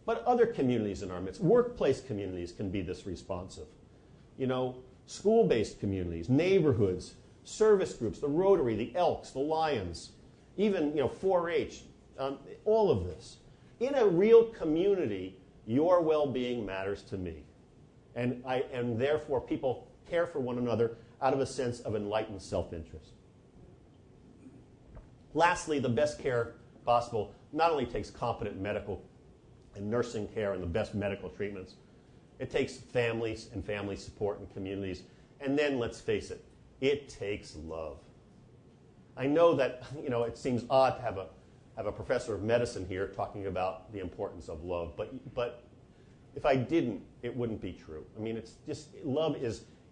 But other communities in our midst, workplace communities can be this responsive. School-based communities, neighborhoods, service groups, the Rotary, the Elks, the Lions, even 4-H, all of this. In a real community, your well-being matters to me. And therefore people care for one another out of a sense of enlightened self-interest. Lastly, the best care possible not only takes competent medical and nursing care and the best medical treatments, it takes families and family support and communities. And then, let's face it, it takes love. I know that it seems odd to have a professor of medicine here talking about the importance of love, but if I didn't, it wouldn't be true. I mean, it's just love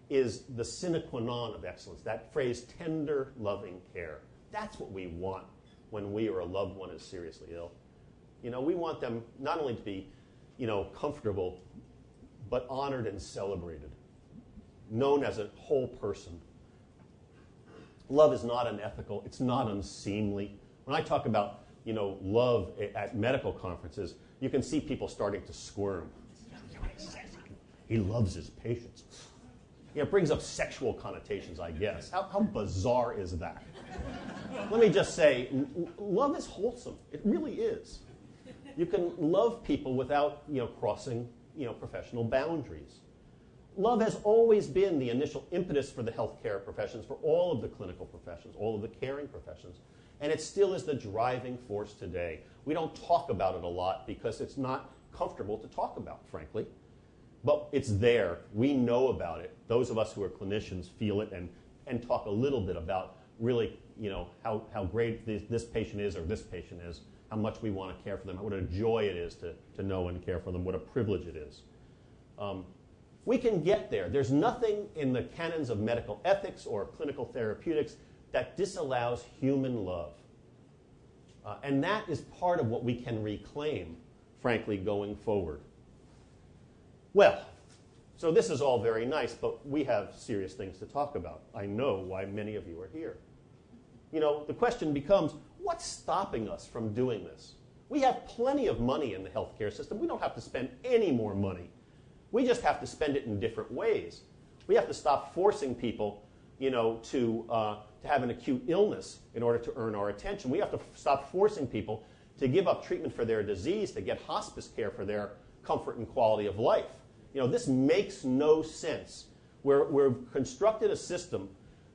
is the sine qua non of excellence. That phrase, tender, loving care. That's what we want when we or a loved one is seriously ill. We want them not only to be, comfortable, but honored and celebrated, known as a whole person. Love is not unethical. It's not unseemly. When I talk about, love at medical conferences, you can see people starting to squirm. He loves his patients. It brings up sexual connotations, I guess. How bizarre is that? Let me just say, love is wholesome. It really is. You can love people without, crossing, professional boundaries. Love has always been the initial impetus for the healthcare professions, for all of the clinical professions, all of the caring professions, and it still is the driving force today. We don't talk about it a lot because it's not comfortable to talk about, frankly, but it's there. We know about it. Those of us who are clinicians feel it and talk a little bit about really, how great this patient is or this patient is, how much we want to care for them, what a joy it is to know and care for them, what a privilege it is. We can get there. There's nothing in the canons of medical ethics or clinical therapeutics that disallows human love. And that is part of what we can reclaim, frankly, going forward. Well, so this is all very nice, but we have serious things to talk about. I know why many of you are here. The question becomes, what's stopping us from doing this? We have plenty of money in the healthcare system. We don't have to spend any more money. We just have to spend it in different ways. We have to stop forcing people, to have an acute illness in order to earn our attention. We have to stop forcing people to give up treatment for their disease, to get hospice care for their comfort and quality of life. This makes no sense. We've constructed a system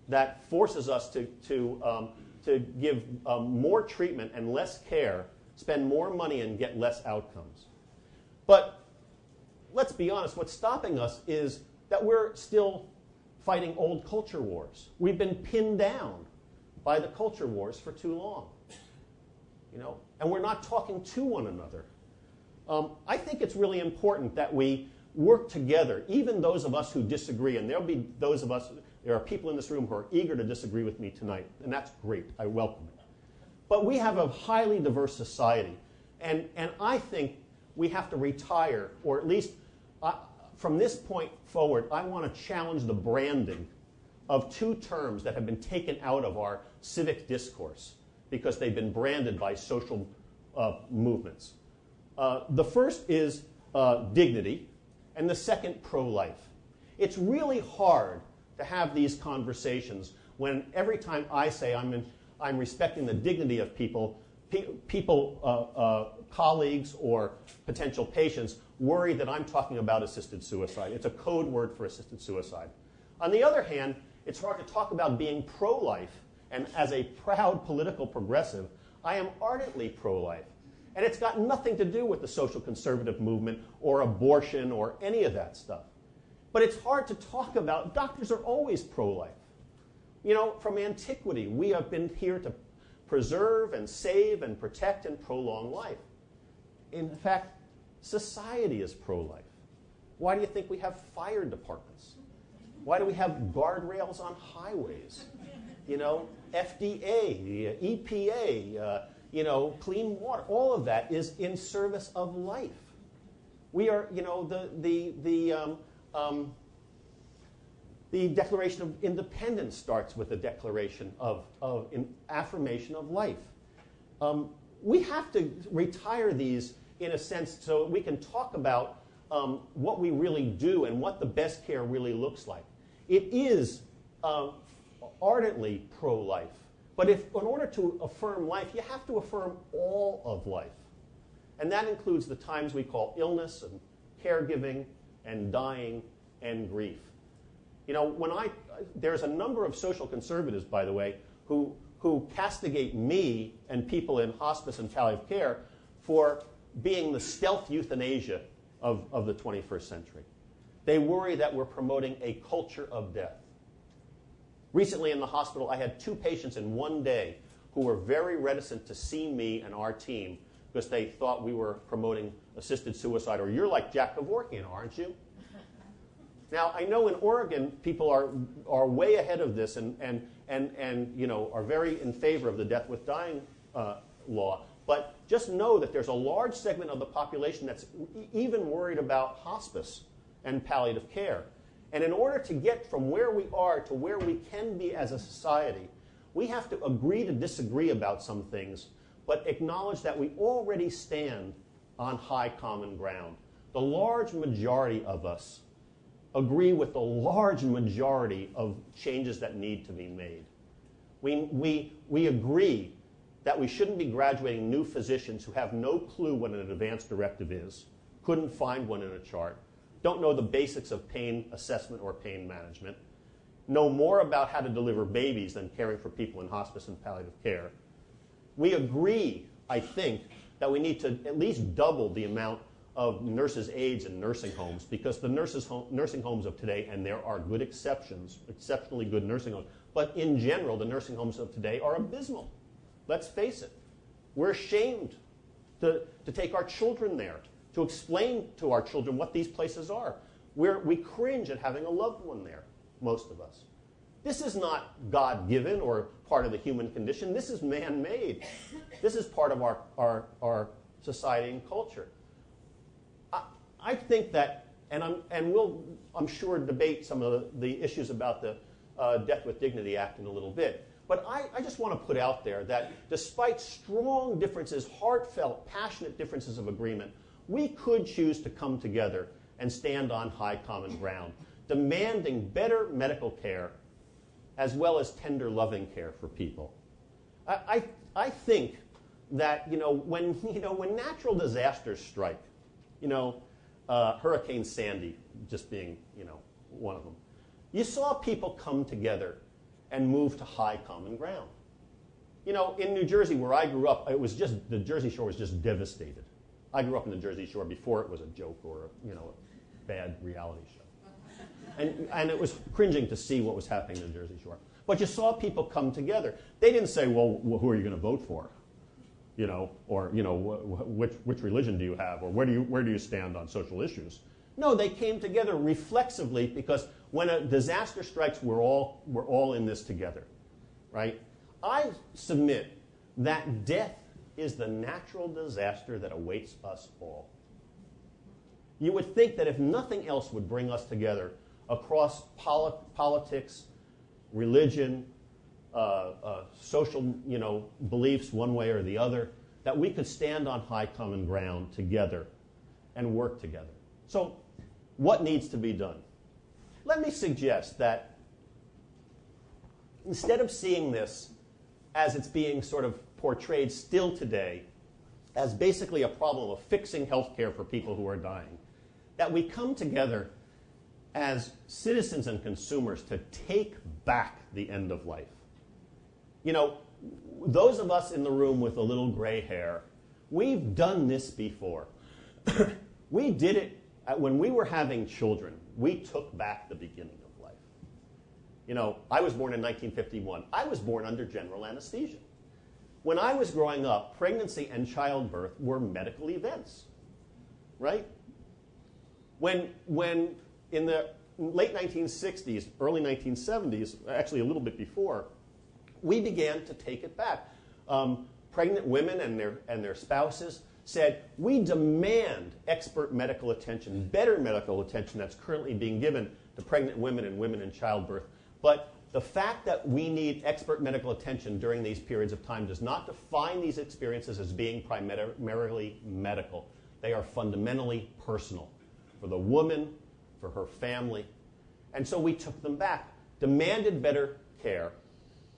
that forces us to give more treatment and less care, spend more money and get less outcomes. But let's be honest, what's stopping us is that we're still fighting old culture wars. We've been pinned down by the culture wars for too long. And we're not talking to one another. I think it's really important that we work together, even those of us who disagree, and there'll be those of us, there are people in this room who are eager to disagree with me tonight, and that's great. I welcome it. But we have a highly diverse society, and I think we have to retire, or at least from this point forward, I want to challenge the branding of two terms that have been taken out of our civic discourse because they've been branded by social movements. The first is dignity, and the second, pro-life. It's really hard to have these conversations when every time I say I'm respecting the dignity of people, colleagues or potential patients worry that I'm talking about assisted suicide. It's a code word for assisted suicide. On the other hand, it's hard to talk about being pro-life, and as a proud political progressive, I am ardently pro-life. And it's got nothing to do with the social conservative movement or abortion or any of that stuff. But it's hard to talk about. Doctors are always pro-life. From antiquity, we have been here to preserve and save and protect and prolong life. In fact, society is pro-life. Why do you think we have fire departments? Why do we have guardrails on highways? FDA, EPA, clean water. All of that is in service of life. We are, the Declaration of Independence starts with a declaration of affirmation of life. We have to retire these in a sense so we can talk about what we really do and what the best care really looks like. It is ardently pro-life. But in order to affirm life, you have to affirm all of life. And that includes the times we call illness and caregiving and dying and grief. There's a number of social conservatives, by the way, who castigate me and people in hospice and palliative care for being the stealth euthanasia of the 21st century. They worry that we're promoting a culture of death. Recently in the hospital, I had 2 patients in one day who were very reticent to see me and our team because they thought we were promoting assisted suicide, or you're like Jack Kevorkian, aren't you? Now, I know in Oregon, people are way ahead of this and are very in favor of the death with dying law. But just know that there's a large segment of the population that's even worried about hospice and palliative care. And in order to get from where we are to where we can be as a society, we have to agree to disagree about some things, but acknowledge that we already stand on high common ground. The large majority of us agree with the large majority of changes that need to be made. We agree that we shouldn't be graduating new physicians who have no clue what an advance directive is, couldn't find one in a chart, don't know the basics of pain assessment or pain management, know more about how to deliver babies than caring for people in hospice and palliative care. We agree, I think, that we need to at least double the amount of nurses' aides in nursing homes, because the nursing homes of today, and there are good exceptions, exceptionally good nursing homes, but in general, the nursing homes of today are abysmal. Let's face it. We're ashamed to take our children there, to explain to our children what these places are. We cringe at having a loved one there, most of us. This is not God-given or part of the human condition. This is man-made. This is part of our society and culture. I think that, and we'll, I'm sure, debate some of the issues about the Death with Dignity Act in a little bit, but I just want to put out there that despite strong differences, heartfelt, passionate differences of agreement, we could choose to come together and stand on high common ground, demanding better medical care as well as tender, loving care for people. I think that when natural disasters strike, Hurricane Sandy just being one of them, you saw people come together and move to high common ground. In New Jersey, where I grew up, the Jersey Shore was just devastated. I grew up in the Jersey Shore before it was a joke or a bad reality show. And it was cringing to see what was happening in the Jersey Shore. But you saw people come together. They didn't say, well, who are you going to vote for? Or which religion do you have? Or where do you stand on social issues? No, they came together reflexively because when a disaster strikes, we're all in this together, right? I submit that death is the natural disaster that awaits us all. You would think that if nothing else would bring us together across politics, religion, social beliefs one way or the other, that we could stand on high common ground together and work together. So what needs to be done? Let me suggest that instead of seeing this as it's being sort of portrayed still today as basically a problem of fixing health care for people who are dying, that we come together as citizens and consumers to take back the end of life. Those of us in the room with a little gray hair, we've done this before. We did it when we were having children. We took back the beginning of life. I was born in 1951. I was born under general anesthesia. When I was growing up, pregnancy and childbirth were medical events, right? When in the late 1960s, early 1970s, actually a little bit before, we began to take it back. Pregnant women and their spouses said, we demand expert medical attention, better medical attention that's currently being given to pregnant women and women in childbirth. But the fact that we need expert medical attention during these periods of time does not define these experiences as being primarily medical. They are fundamentally personal for the woman, for her family. And so we took them back, demanded better care,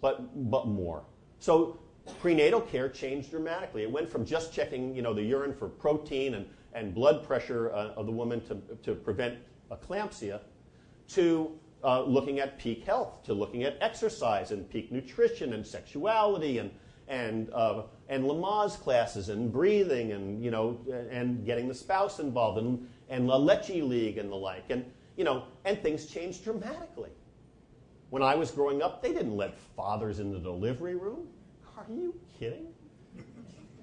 but more. So prenatal care changed dramatically. It went from just checking the urine for protein and blood pressure of the woman to prevent eclampsia to looking at peak health, to looking at exercise and peak nutrition and sexuality and Lamaze classes and breathing and getting the spouse involved and La Leche League and the like. And things changed dramatically. When I was growing up, they didn't let fathers in the delivery room. Are you kidding?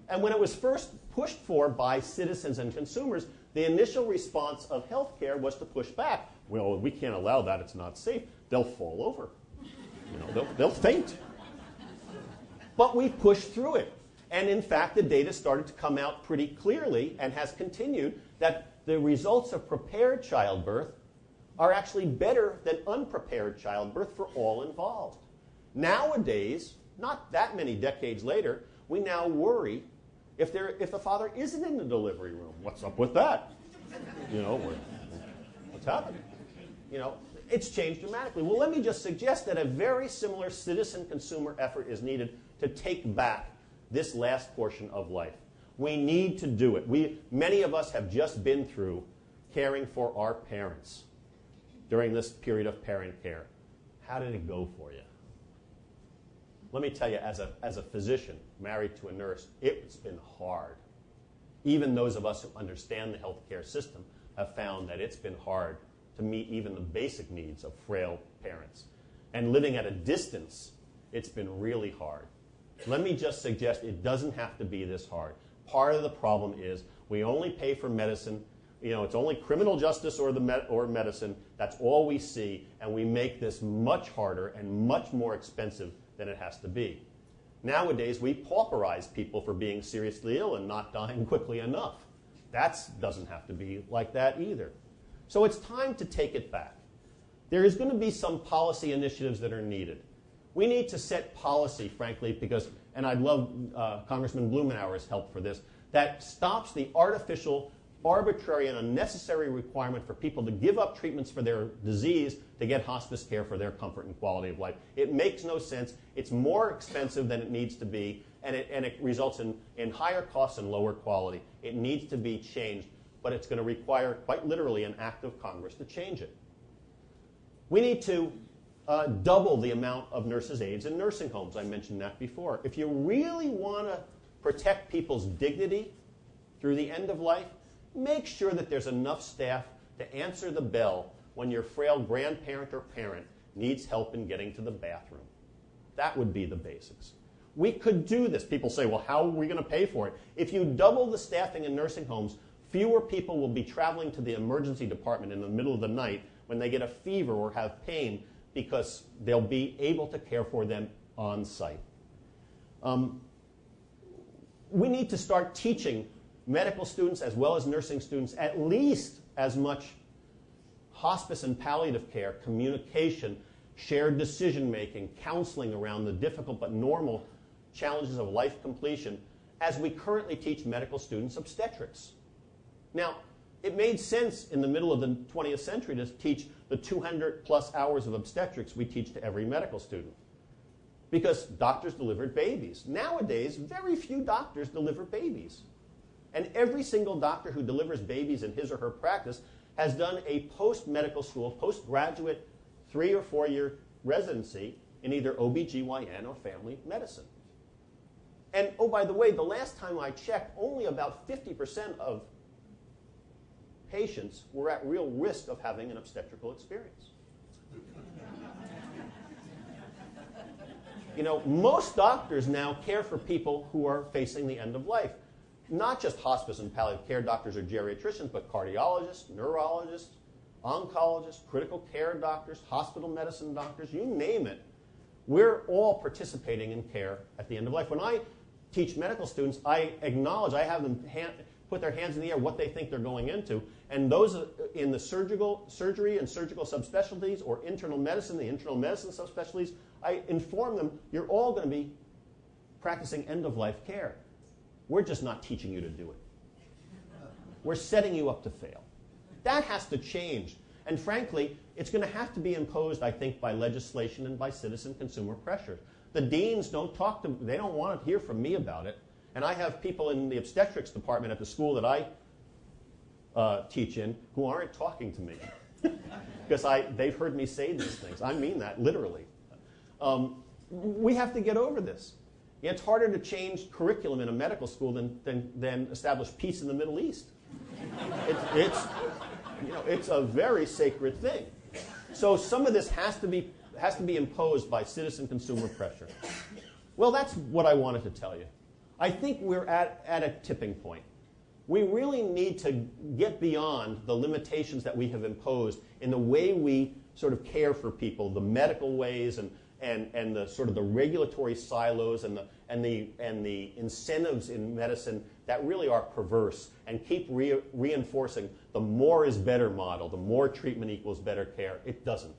And when it was first pushed for by citizens and consumers, the initial response of healthcare was to push back. Well, we can't allow that. It's not safe. They'll fall over. They'll faint. But we pushed through it. And in fact, the data started to come out pretty clearly and has continued that the results of prepared childbirth are actually better than unprepared childbirth for all involved. Nowadays, not that many decades later, we now worry if the father isn't in the delivery room. What's up with that? What's happening? It's changed dramatically. Well, let me just suggest that a very similar citizen-consumer effort is needed to take back this last portion of life. We need to do it. Many of us have just been through caring for our parents during this period of parent care. How did it go for you? Let me tell you, as a physician married to a nurse, it's been hard. Even those of us who understand the healthcare system have found that it's been hard to meet even the basic needs of frail parents. And living at a distance, it's been really hard. Let me just suggest it doesn't have to be this hard. Part of the problem is we only pay for medicine. It's only criminal justice or medicine. That's all we see, and we make this much harder and much more expensive than it has to be. Nowadays, we pauperize people for being seriously ill and not dying quickly enough. That doesn't have to be like that either. So it's time to take it back. There is going to be some policy initiatives that are needed. We need to set policy, frankly, and I'd love Congressman Blumenauer's help for this, that stops the artificial, arbitrary, and unnecessary requirement for people to give up treatments for their disease to get hospice care for their comfort and quality of life. It makes no sense. It's more expensive than it needs to be, and it results in higher costs and lower quality. It needs to be changed, but it's going to require, quite literally, an act of Congress to change it. We need to double the amount of nurses' aides in nursing homes. I mentioned that before. If you really want to protect people's dignity through the end of life, make sure that there's enough staff to answer the bell when your frail grandparent or parent needs help in getting to the bathroom. That would be the basics. We could do this. People say, well, how are we going to pay for it? If you double the staffing in nursing homes, fewer people will be traveling to the emergency department in the middle of the night when they get a fever or have pain, because they'll be able to care for them on site. We need to start teaching medical students as well as nursing students at least as much hospice and palliative care, communication, shared decision-making, counseling around the difficult but normal challenges of life completion as we currently teach medical students obstetrics. Now, it made sense in the middle of the 20th century to teach the 200-plus hours of obstetrics we teach to every medical student, because doctors delivered babies. Nowadays, very few doctors deliver babies. And every single doctor who delivers babies in his or her practice has done a post-medical school, postgraduate 3 or 4 year residency in either OBGYN or family medicine. And, oh, by the way, the last time I checked, only about 50% of patients were at real risk of having an obstetrical experience. Most doctors now care for people who are facing the end of life. Not just hospice and palliative care doctors or geriatricians, but cardiologists, neurologists, oncologists, critical care doctors, hospital medicine doctors, you name it. We're all participating in care at the end of life. When I teach medical students, I acknowledge, I have them put their hands in the air what they think they're going into. And those in the surgery and surgical subspecialties or internal medicine, the internal medicine subspecialties, I inform them, you're all going to be practicing end-of-life care. We're just not teaching you to do it. We're setting you up to fail. That has to change. And frankly, it's going to have to be imposed, I think, by legislation and by citizen consumer pressure. The deans don't talk to, they don't want to hear from me about it. And I have people in the obstetrics department at the school that I teach in who aren't talking to me because they've heard me say these things. I mean that literally. We have to get over this. It's harder to change curriculum in a medical school than establish peace in the Middle East. It's a very sacred thing. So some of this has to be imposed by citizen consumer pressure. Well, that's what I wanted to tell you. I think we're at a tipping point. We really need to get beyond the limitations that we have imposed in the way we sort of care for people, the medical ways and the sort of the regulatory silos and the incentives in medicine that really are perverse, and keep reinforcing the more is better model, the more treatment equals better care. It doesn't.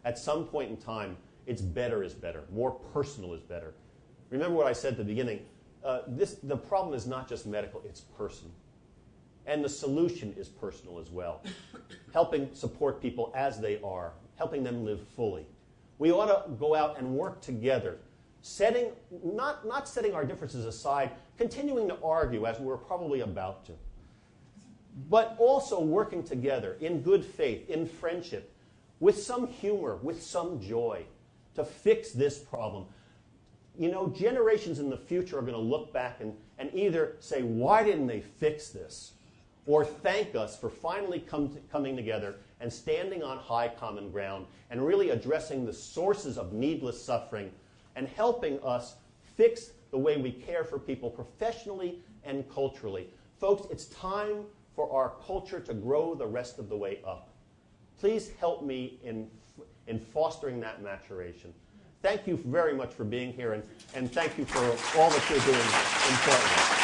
At some point in time, it's better is better, more personal is better. Remember what I said at the beginning. The problem is not just medical, it's personal. And the solution is personal as well. Helping support people as they are, helping them live fully. We ought to go out and work together, not setting our differences aside, continuing to argue as we're probably about to, but also working together in good faith, in friendship, with some humor, with some joy, to fix this problem. You know, generations in the future are going to look back and either say, why didn't they fix this? Or thank us for finally coming together and standing on high common ground and really addressing the sources of needless suffering and helping us fix the way we care for people professionally and culturally. Folks, it's time for our culture to grow the rest of the way up. Please help me in fostering that maturation. Thank you very much for being here, and thank you for all that you're doing in Portland.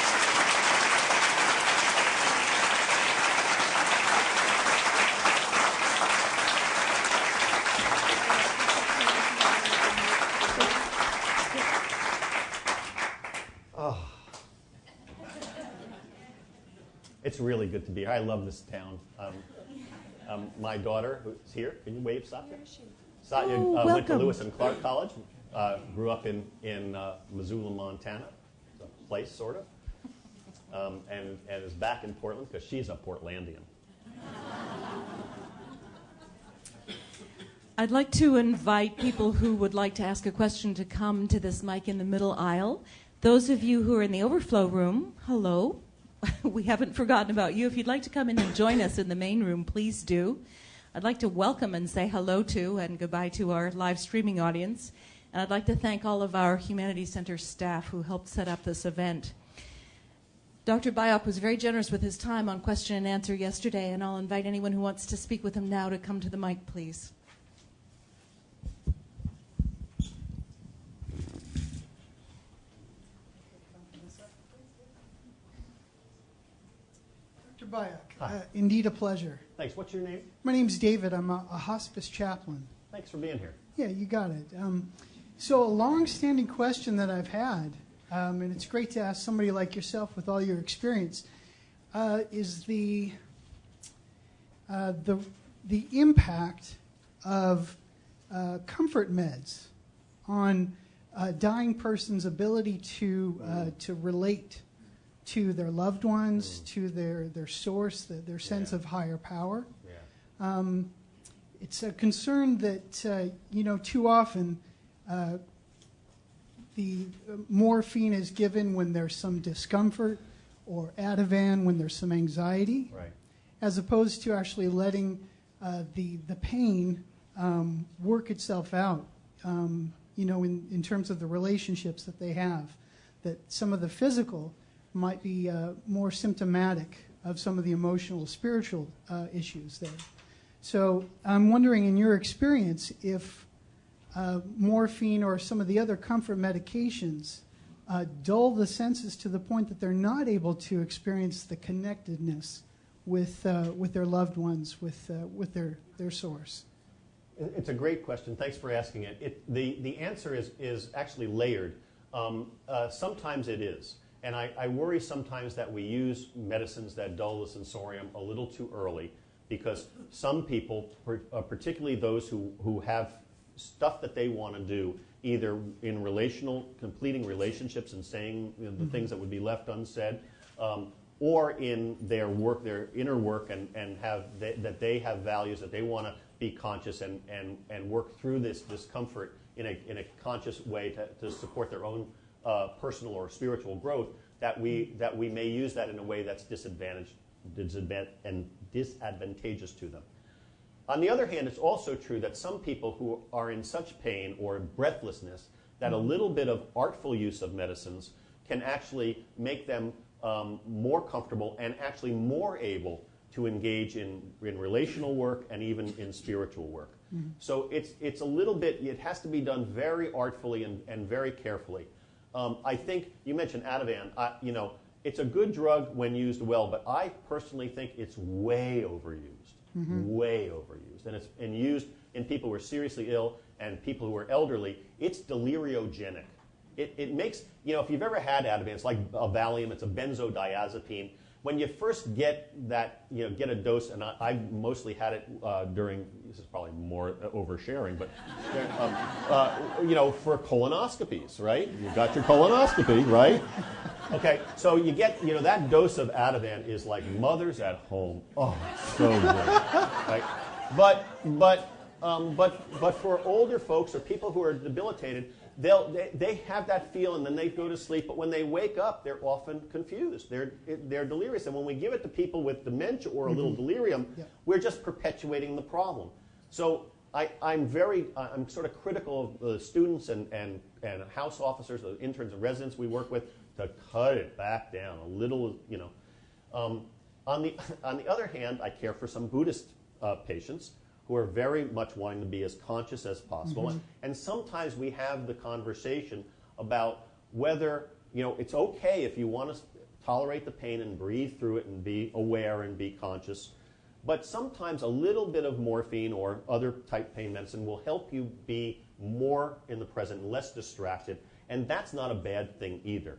It's really good to be here. I love this town. My daughter, who's here, can you wave, Satya? Satya went to Lewis and Clark College, grew up in Missoula, Montana, a place, sort of, and is back in Portland because she's a Portlandian. I'd like to invite people who would like to ask a question to come to this mic in the middle aisle. Those of you who are in the overflow room, hello. We haven't forgotten about you. If you'd like to come in and join us in the main room, please do. I'd like to welcome and say hello to and goodbye to our live streaming audience. And I'd like to thank all of our Humanities Center staff who helped set up this event. Dr. Byock was very generous with his time on question and answer yesterday, and I'll invite anyone who wants to speak with him now to come to the mic, please. Byock. Indeed a pleasure. Thanks. What's your name? My name's David. I'm a hospice chaplain. Thanks for being here. Yeah, you got it. So a long-standing question that I've had, and it's great to ask somebody like yourself with all your experience, is the impact of comfort meds on a dying person's ability to relate to their loved ones, to their source, their sense of higher power. Yeah. It's a concern that, too often the morphine is given when there's some discomfort, or Ativan when there's some anxiety, right, as opposed to actually letting the pain work itself out, in terms of the relationships that they have, that some of the physical might be more symptomatic of some of the emotional, spiritual issues there. So I'm wondering, in your experience, if morphine or some of the other comfort medications dull the senses to the point that they're not able to experience the connectedness with their loved ones, with their source? It's a great question. Thanks for asking it. The answer is actually layered. Sometimes it is. And I worry sometimes that we use medicines that dull the sensorium a little too early, because some people, particularly those who have stuff that they want to do, either in completing relationships and saying the things that would be left unsaid, or in their work, their inner work, and that they have values that they want to be conscious and work through this discomfort in a conscious way to support their own personal or spiritual growth, that we may use that in a way that's disadvantageous to them. On the other hand, it's also true that some people who are in such pain or breathlessness that a little bit of artful use of medicines can actually make them more comfortable and actually more able to engage in relational work and even in spiritual work. Mm-hmm. So it's a little bit, it has to be done very artfully and very carefully. I think you mentioned Ativan. It's a good drug when used well, but I personally think it's way overused. Mm-hmm. Way overused. And it's used in people who are seriously ill and people who are elderly. It's deliriogenic. It makes, if you've ever had Ativan, it's like a Valium, it's a benzodiazepine. When you first get that, get a dose, and I mostly had it during, this is probably more oversharing, but, for colonoscopies, right? You got your colonoscopy, right? Okay, so you get, that dose of Ativan is like mothers at home. Oh, so good, right? But for older folks or people who are debilitated, they have that feel and then they go to sleep, but when they wake up, they're often confused. They're delirious. And when we give it to people with dementia or a little delirium, we're just perpetuating the problem. So I'm sort of critical of the students and house officers, the interns and residents we work with, to cut it back down a little, On the other hand, I care for some Buddhist patients who are very much wanting to be as conscious as possible. Mm-hmm. And sometimes we have the conversation about whether, it's okay if you want to tolerate the pain and breathe through it and be aware and be conscious. But sometimes a little bit of morphine or other type pain medicine will help you be more in the present and less distracted. And that's not a bad thing either.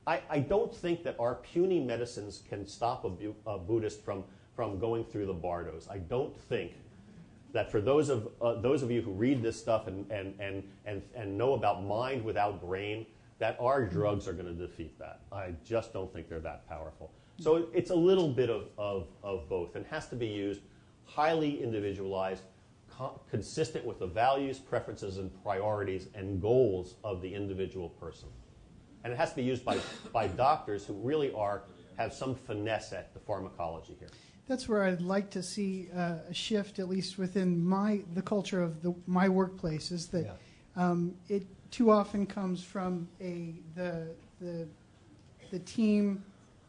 I don't think that our puny medicines can stop a Buddhist from going through the bardos. I don't think that for those of you who read this stuff and know about mind without brain, that our drugs are going to defeat that. I just don't think they're that powerful. So it's a little bit of both, and has to be used highly individualized, consistent with the values, preferences, and priorities and goals of the individual person. And it has to be used by doctors who really have some finesse at the pharmacology here. That's where I'd like to see a shift, at least within the culture of my workplace, is that it too often comes from the team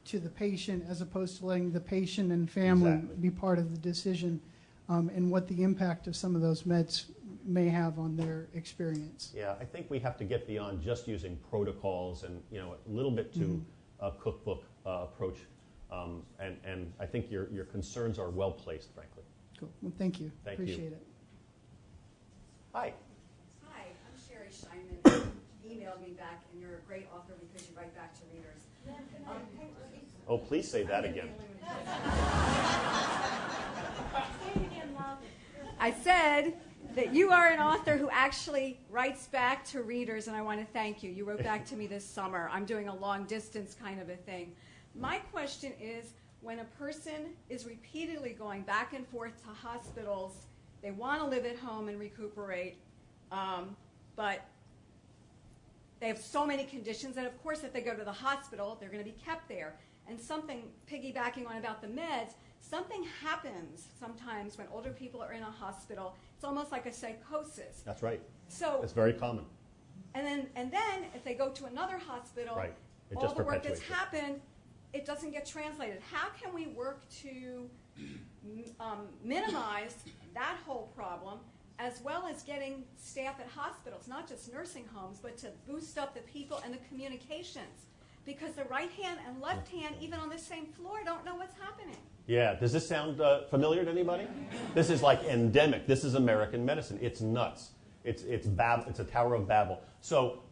to the patient, as opposed to letting the patient and family be part of the decision, and what the impact of some of those meds may have on their experience. Yeah, I think we have to get beyond just using protocols and a little bit to a cookbook approach. And I think your concerns are well placed, frankly. Cool. Well, thank you. Appreciate it. Hi. Hi, I'm Sherry Scheinman. You emailed me back, and you're a great author because you write back to readers. Oh, please say that again. I said that you are an author who actually writes back to readers, and I want to thank you. You wrote back to me this summer. I'm doing a long distance kind of a thing. My question is, when a person is repeatedly going back and forth to hospitals, they want to live at home and recuperate, but they have so many conditions that, of course, if they go to the hospital, they're going to be kept there. And something, piggybacking on about the meds, something happens sometimes when older people are in a hospital. It's almost like a psychosis. That's right. So it's very common. And then if they go to another hospital, right. All the work that's happened, it doesn't get translated. How can we work to minimize that whole problem as well as getting staff at hospitals, not just nursing homes, but to boost up the people and the communications. Because the right hand and left hand, even on the same floor, don't know what's happening. Yeah, does this sound familiar to anybody? This is like endemic. This is American medicine. It's nuts. It's a Tower of Babel. So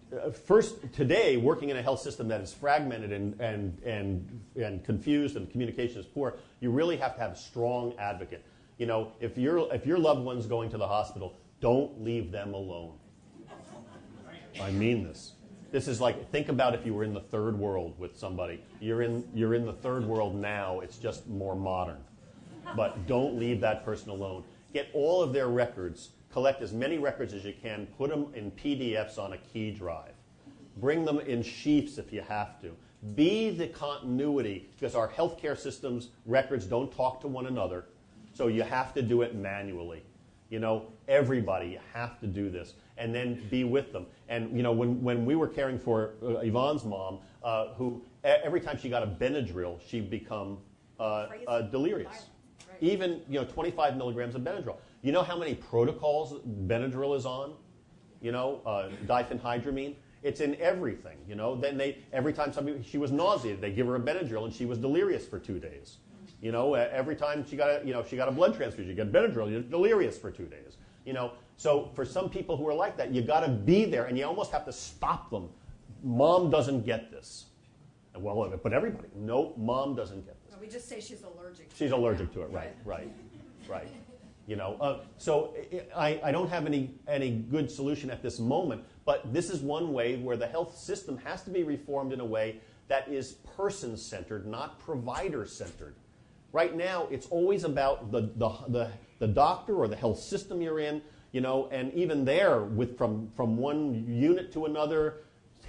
first, today, working in a health system that is fragmented and confused and communication is poor, you really have to have a strong advocate. You know, if your loved one's going to the hospital, don't leave them alone. I mean this. This is like, think about if you were in the third world with somebody. You're in the third world now. It's just more modern. But don't leave that person alone. Get all of their records. Collect as many records as you can. Put them in PDFs on a key drive. Bring them in sheafs if you have to. Be the continuity, because our healthcare system's records don't talk to one another. So you have to do it manually. You know, everybody, you have to do this. And then be with them. And, you know, when we were caring for Yvonne's mom, who every time she got a Benadryl, she'd become delirious. Right. Even, you know, 25 milligrams of Benadryl. You know how many protocols Benadryl is on? You know, diphenhydramine. It's in everything, you know. Then every time she was nauseated, they give her a Benadryl and she was delirious for 2 days. You know, every time she got a blood transfusion, you get Benadryl, you're delirious for 2 days. You know, so for some people who are like that, you got to be there, and you almost have to stop them. Mom doesn't get this. Well, but everybody, no, mom doesn't get this. No, we just say she's allergic. She's allergic to it, right. You know, so I don't have any good solution at this moment, but this is one way where the health system has to be reformed in a way that is person-centered, not provider-centered. Right now, it's always about the doctor or the health system you're in, you know, and even there, from one unit to another,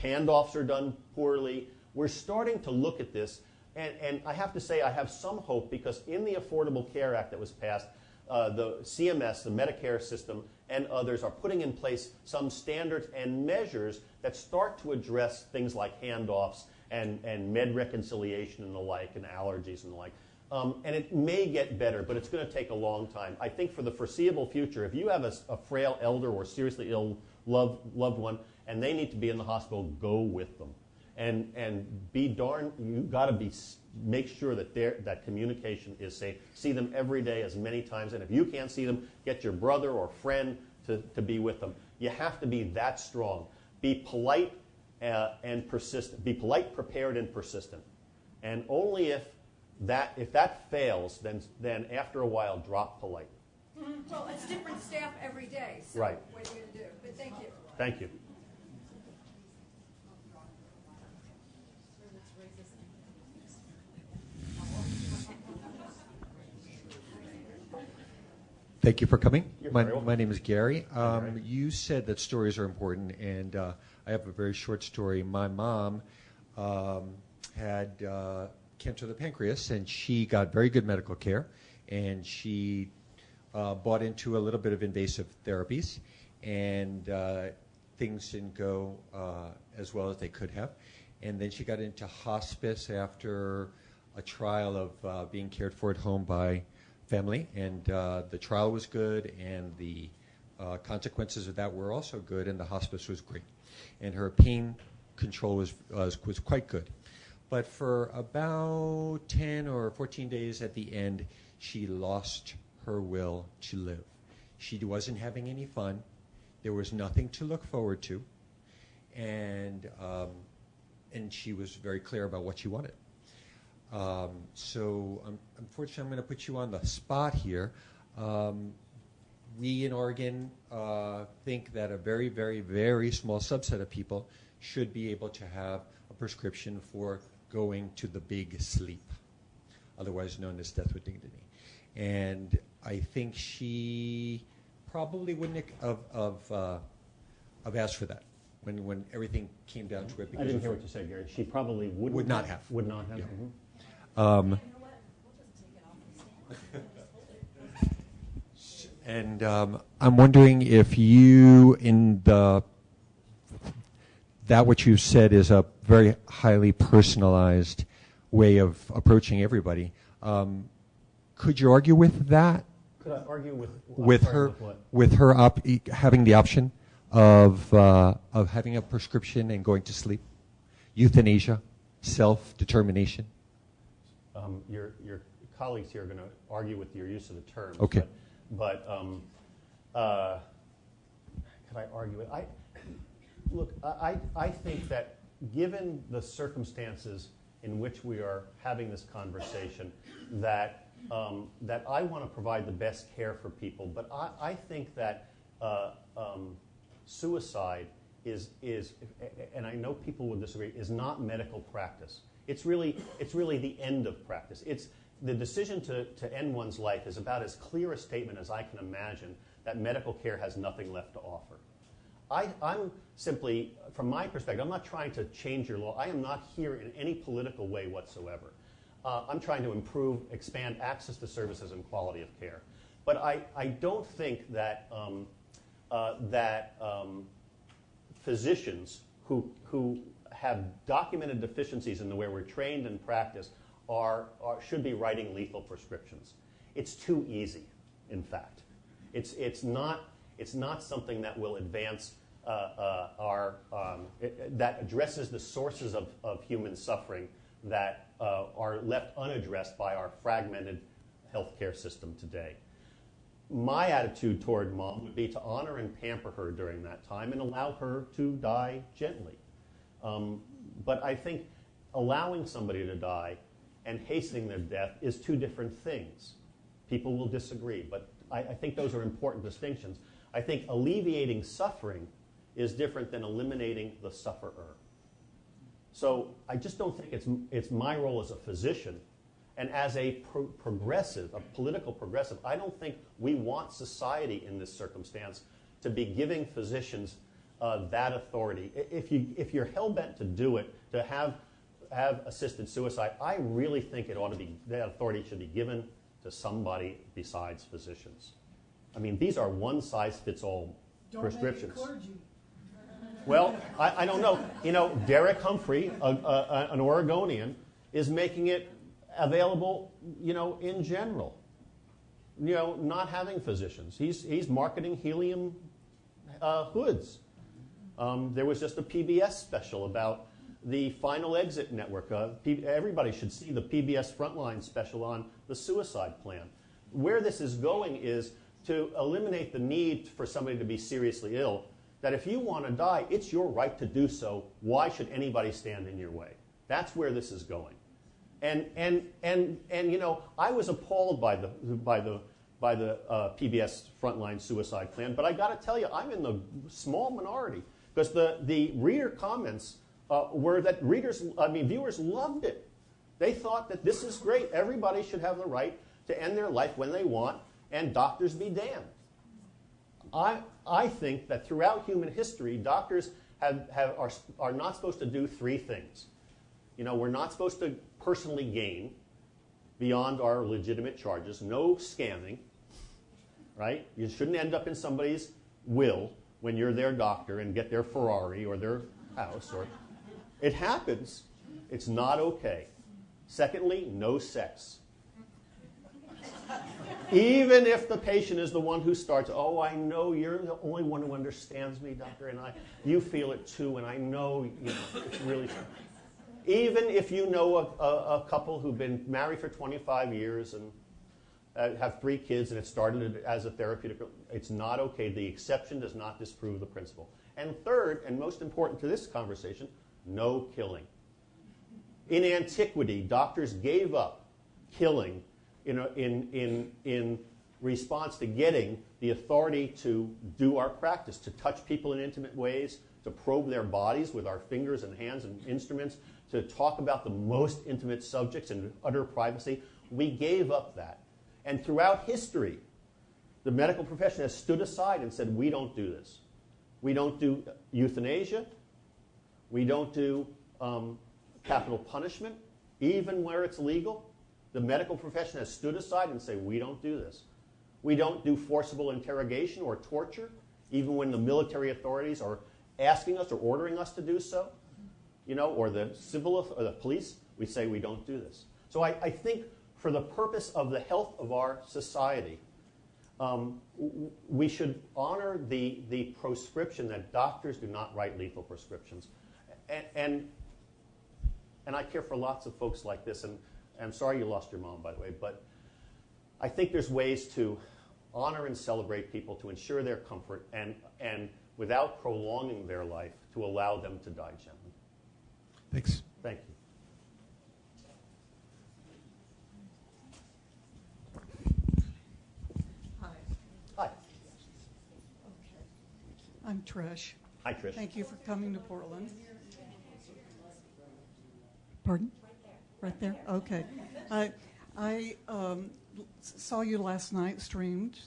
handoffs are done poorly. We're starting to look at this, and I have to say I have some hope, because in the Affordable Care Act that was passed, the CMS, the Medicare system, and others are putting in place some standards and measures that start to address things like handoffs and med reconciliation and the like, and allergies and the like. And it may get better, but it's going to take a long time. I think for the foreseeable future, if you have a frail elder or seriously ill loved one, and they need to be in the hospital, go with them. And you got to make sure that that communication is safe. See them every day, as many times, and if you can't see them, get your brother or friend to be with them. You have to be that strong. Be polite and persistent. Be polite, prepared, and persistent. And only if that fails, then after a while, drop polite. Well, it's different staff every day, so right. What are you going to do? But thank you. Thank you. Thank you for coming. My name is Gary. You said that stories are important, and I have a very short story. My mom had cancer of the pancreas, and she got very good medical care, and she bought into a little bit of invasive therapies, and things didn't go as well as they could have. And then she got into hospice after a trial of being cared for at home by family, and the trial was good, and the consequences of that were also good, and the hospice was great, and her pain control was quite good. But for about 10 or 14 days at the end, she lost her will to live. She wasn't having any fun. There was nothing to look forward to, and she was very clear about what she wanted. So unfortunately, I'm going to put you on the spot here. We in Oregon think that a very, very, very small subset of people should be able to have a prescription for going to the big sleep, otherwise known as death with dignity. And I think she probably wouldn't have asked for that when everything came down to it. I didn't hear what you said, Gary. She probably would not have. Would not have. Yeah. Mm-hmm. And I'm wondering if you, in what you said is a very highly personalized way of approaching everybody. Could you argue with that? Could I argue with what? Having the option of having a prescription and going to sleep, euthanasia, self-determination? Your colleagues here are going to argue with your use of the terms. Okay. But could I argue it? I think that given the circumstances in which we are having this conversation, that I want to provide the best care for people, but I think that suicide is, and I know people will disagree, is not medical practice. It's really the end of practice. It's the decision to end one's life is about as clear a statement as I can imagine that medical care has nothing left to offer. I'm simply, from my perspective, I'm not trying to change your law. I am not here in any political way whatsoever. I'm trying to improve, expand access to services and quality of care. But I don't think that physicians who have documented deficiencies in the way we're trained and practiced should be writing lethal prescriptions. It's too easy, in fact. It's not something that will advance that addresses the sources of human suffering that are left unaddressed by our fragmented healthcare system today. My attitude toward Mom would be to honor and pamper her during that time and allow her to die gently. But I think allowing somebody to die and hastening their death is two different things. People will disagree, but I think those are important distinctions. I think alleviating suffering is different than eliminating the sufferer. So I just don't think it's my role as a physician and as a progressive, a political progressive. I don't think we want society in this circumstance to be giving physicians that authority. If you're hell-bent to do it, to have assisted suicide, I really think that authority should be given to somebody besides physicians. I mean, these are one-size-fits-all prescriptions. Don't make it clergy. Well, I don't know. You know, Derek Humphrey, an Oregonian, is making it available, in general. Not having physicians. He's marketing helium hoods. There was just a PBS special about the Final Exit Network. Everybody should see the PBS Frontline special on the suicide plan. Where this is going is to eliminate the need for somebody to be seriously ill, that if you want to die, it's your right to do so. Why should anybody stand in your way? That's where this is going. And I was appalled by the PBS Frontline suicide plan, but I got to tell you, I'm in the small minority because the reader comments were that viewers loved it. They thought that this is great. Everybody should have the right to end their life when they want, and doctors be damned. I think that throughout human history, doctors are not supposed to do three things. We're not supposed to personally gain beyond our legitimate charges. No scamming, right? You shouldn't end up in somebody's will when you're their doctor and get their Ferrari or their house. It happens. It's not okay. Secondly, no sex. Even if the patient is the one who starts, oh, I know you're the only one who understands me, doctor, and you feel it too, and I know, it's really true. Even if you know a couple who've been married for 25 years and have 3 kids and it started as a therapeutic, it's not okay. The exception does not disprove the principle. And third, and most important to this conversation, no killing. In antiquity, doctors gave up killing in response to getting the authority to do our practice, to touch people in intimate ways, to probe their bodies with our fingers and hands and instruments, to talk about the most intimate subjects in utter privacy. We gave up that. And throughout history, the medical profession has stood aside and said, we don't do this. We don't do euthanasia. We don't do capital punishment, even where it's legal. The medical profession has stood aside and said, we don't do this. We don't do forcible interrogation or torture, even when the military authorities are asking us or ordering us to do so, or the civil or the police. We say we don't do this. So I think for the purpose of the health of our society, We should honor the proscription that doctors do not write lethal prescriptions. And I care for lots of folks like this, and I'm sorry you lost your mom, by the way, but I think there's ways to honor and celebrate people, to ensure their comfort, and without prolonging their life, to allow them to die gently. Thanks. Thank you. Hi. I'm Trish. Hi, Trish. Thank you for coming to Portland. Pardon? Right there? Okay. I saw you last night streamed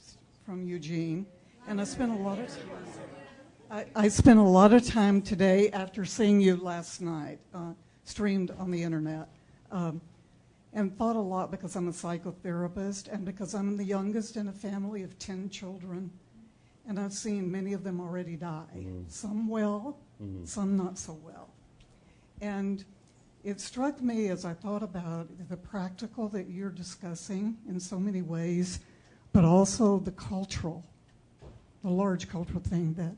from Eugene, and I spent a lot of time today after seeing you last night streamed on the internet, and thought a lot because I'm a psychotherapist and because I'm the youngest in a family of 10 children. And I've seen many of them already die, some well, some not so well. And it struck me as I thought about the practical that you're discussing in so many ways, but also the cultural, the large cultural thing that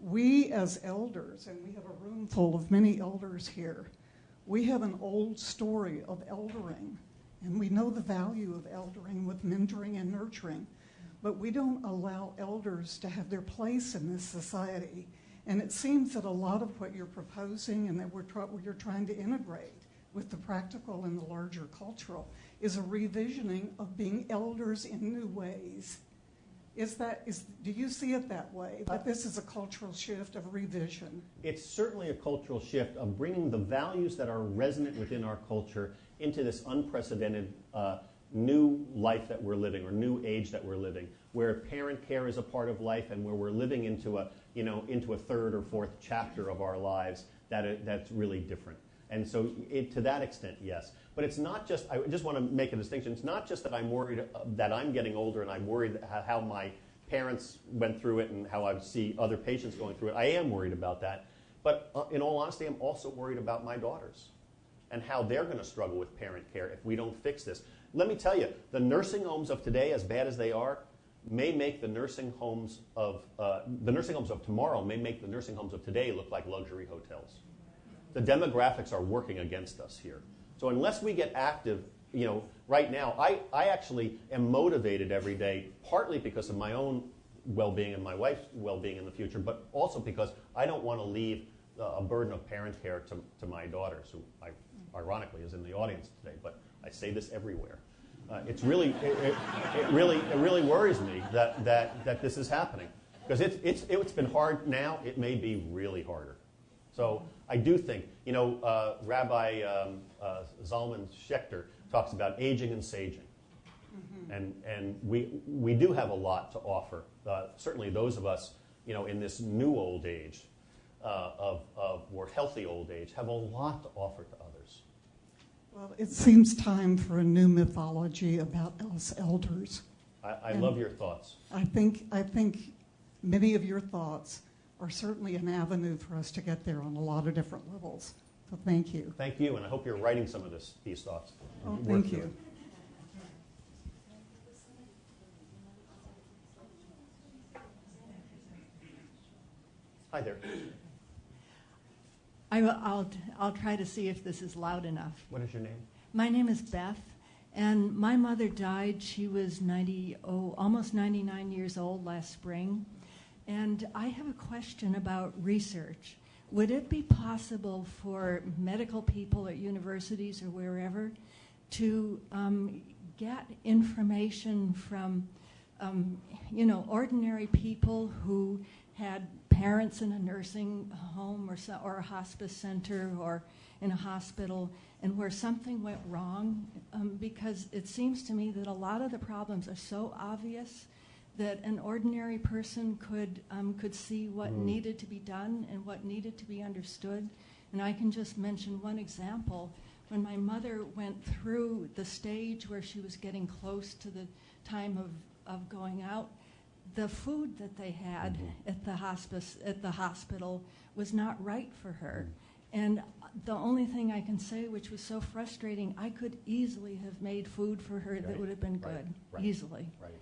we as elders, and we have a room full of many elders here, we have an old story of eldering, and we know the value of eldering with mentoring and nurturing. But we don't allow elders to have their place in this society. And it seems that a lot of what you're proposing and that you're trying to integrate with the practical and the larger cultural is a revisioning of being elders in new ways. Do you see it that way, that this is a cultural shift of revision? It's certainly a cultural shift of bringing the values that are resonant within our culture into this unprecedented new life that we're living, or new age that we're living, where parent care is a part of life, and where we're living into a third or fourth chapter of our lives that's really different. And so, to that extent, yes. But it's not just. I just want to make a distinction. It's not just that I'm worried that I'm getting older, and I'm worried how my parents went through it, and how I see other patients going through it. I am worried about that. But in all honesty, I'm also worried about my daughters and how they're going to struggle with parent care if we don't fix this. Let me tell you, the nursing homes of today, as bad as they are, may make the nursing homes of tomorrow may make the nursing homes of today look like luxury hotels. The demographics are working against us here. So unless we get active, right now, I actually am motivated every day, partly because of my own well-being and my wife's well-being in the future, but also because I don't want to leave a burden of parent care to my daughters, who ironically is in the audience today. But I say this everywhere. It really worries me that this is happening, because it's been hard now. It may be really harder. So I do think, Rabbi Zalman Schechter talks about aging and saging, and we do have a lot to offer. Certainly, those of us, in this new old age, of more healthy old age, have a lot to offer to others. Well, it seems time for a new mythology about us elders. I love your thoughts. I think many of your thoughts are certainly an avenue for us to get there on a lot of different levels. So thank you. Thank you, and I hope you're writing some of these thoughts. Oh, thank you. Hi there. I'll try to see if this is loud enough. What is your name? My name is Beth, and my mother died. She was almost 99 years old last spring. And I have a question about research. Would it be possible for medical people at universities or wherever to get information from, ordinary people who had parents in a nursing home or a hospice center or in a hospital, and where something went wrong? Because it seems to me that a lot of the problems are so obvious that an ordinary person could see what needed to be done and what needed to be understood. And I can just mention one example. When my mother went through the stage where she was getting close to the time of going out, the food that they had at the hospital was not right for her. And the only thing I can say, which was so frustrating, I could easily have made food for her that would have been good, easily. Right.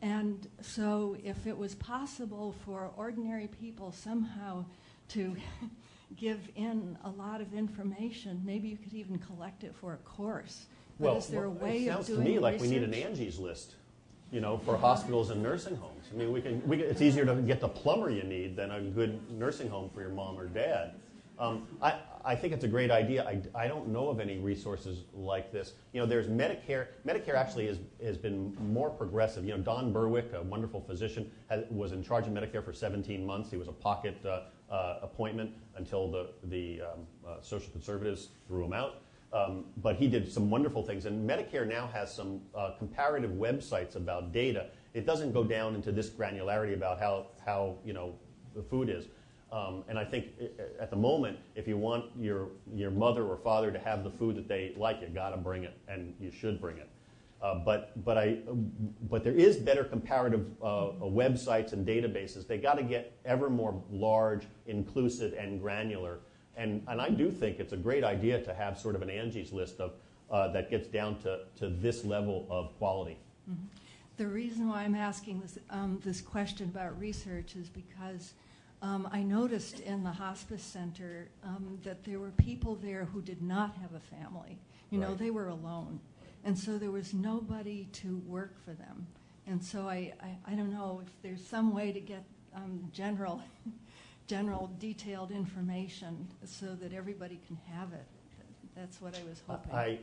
And so if it was possible for ordinary people somehow to give in a lot of information, maybe you could even collect it for a course. But Well, is there a way it of sounds to doing me like we need an research? Angie's List, for hospitals and nursing homes. I mean, it's easier to get the plumber you need than a good nursing home for your mom or dad. I think it's a great idea. I don't know of any resources like this. There's Medicare. Medicare actually has been more progressive. Don Berwick, a wonderful physician, was in charge of Medicare for 17 months. He was a pocket appointment until the social conservatives threw him out. But he did some wonderful things. And Medicare now has some comparative websites about data. It doesn't go down into this granularity about how the food is. And I think at the moment, if you want your mother or father to have the food that they like, you got to bring it, and you should bring it. But there is better comparative websites and databases. They got to get ever more large, inclusive, and granular. And I do think it's a great idea to have sort of an Angie's List of that gets down to this level of quality. Mm-hmm. The reason why I'm asking this question about research is because I noticed in the hospice center that there were people there who did not have a family. Right. They were alone. And so there was nobody to work for them. And so I don't know if there's some way to get general detailed information so that everybody can have it. That's what I was hoping.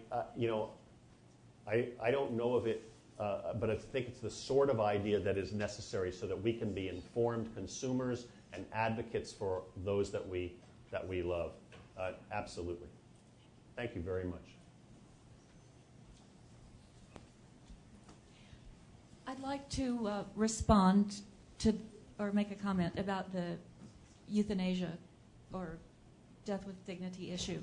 I don't know of it, but I think it's the sort of idea that is necessary so that we can be informed consumers and advocates for those that we love. Absolutely. Thank you very much. I'd like to respond to or make a comment about the euthanasia or death with dignity issue.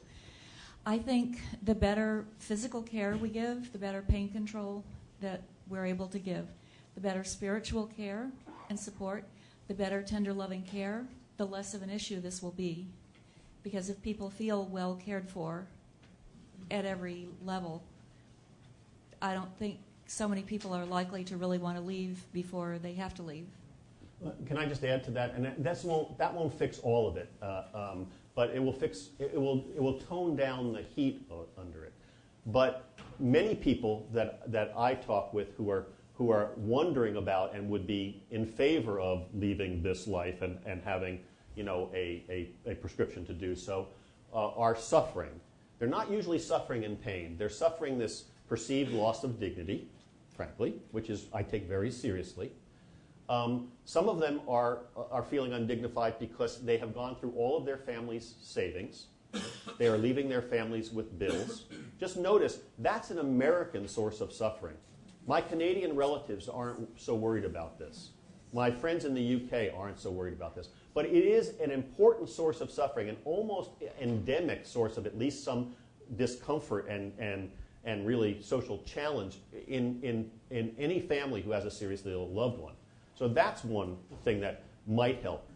I think the better physical care we give, the better pain control that we're able to give, the better spiritual care and support, the better tender loving care, the less of an issue this will be. Because if people feel well cared for at every level, I don't think so many people are likely to really want to leave before they have to leave. Can I just add to that? And that won't fix all of it, but it will tone down the heat under it. But many people that I talk with who are wondering about and would be in favor of leaving this life and having a prescription to do so are suffering. They're not usually suffering in pain. They're suffering this perceived loss of dignity, frankly, which is I take very seriously. Some of them are feeling undignified because they have gone through all of their family's savings. They are leaving their families with bills. Just notice, that's an American source of suffering. My Canadian relatives aren't so worried about this. My friends in the UK aren't so worried about this. But it is an important source of suffering, an almost endemic source of at least some discomfort and really social challenge in any family who has a seriously ill loved one. So that's one thing that might help.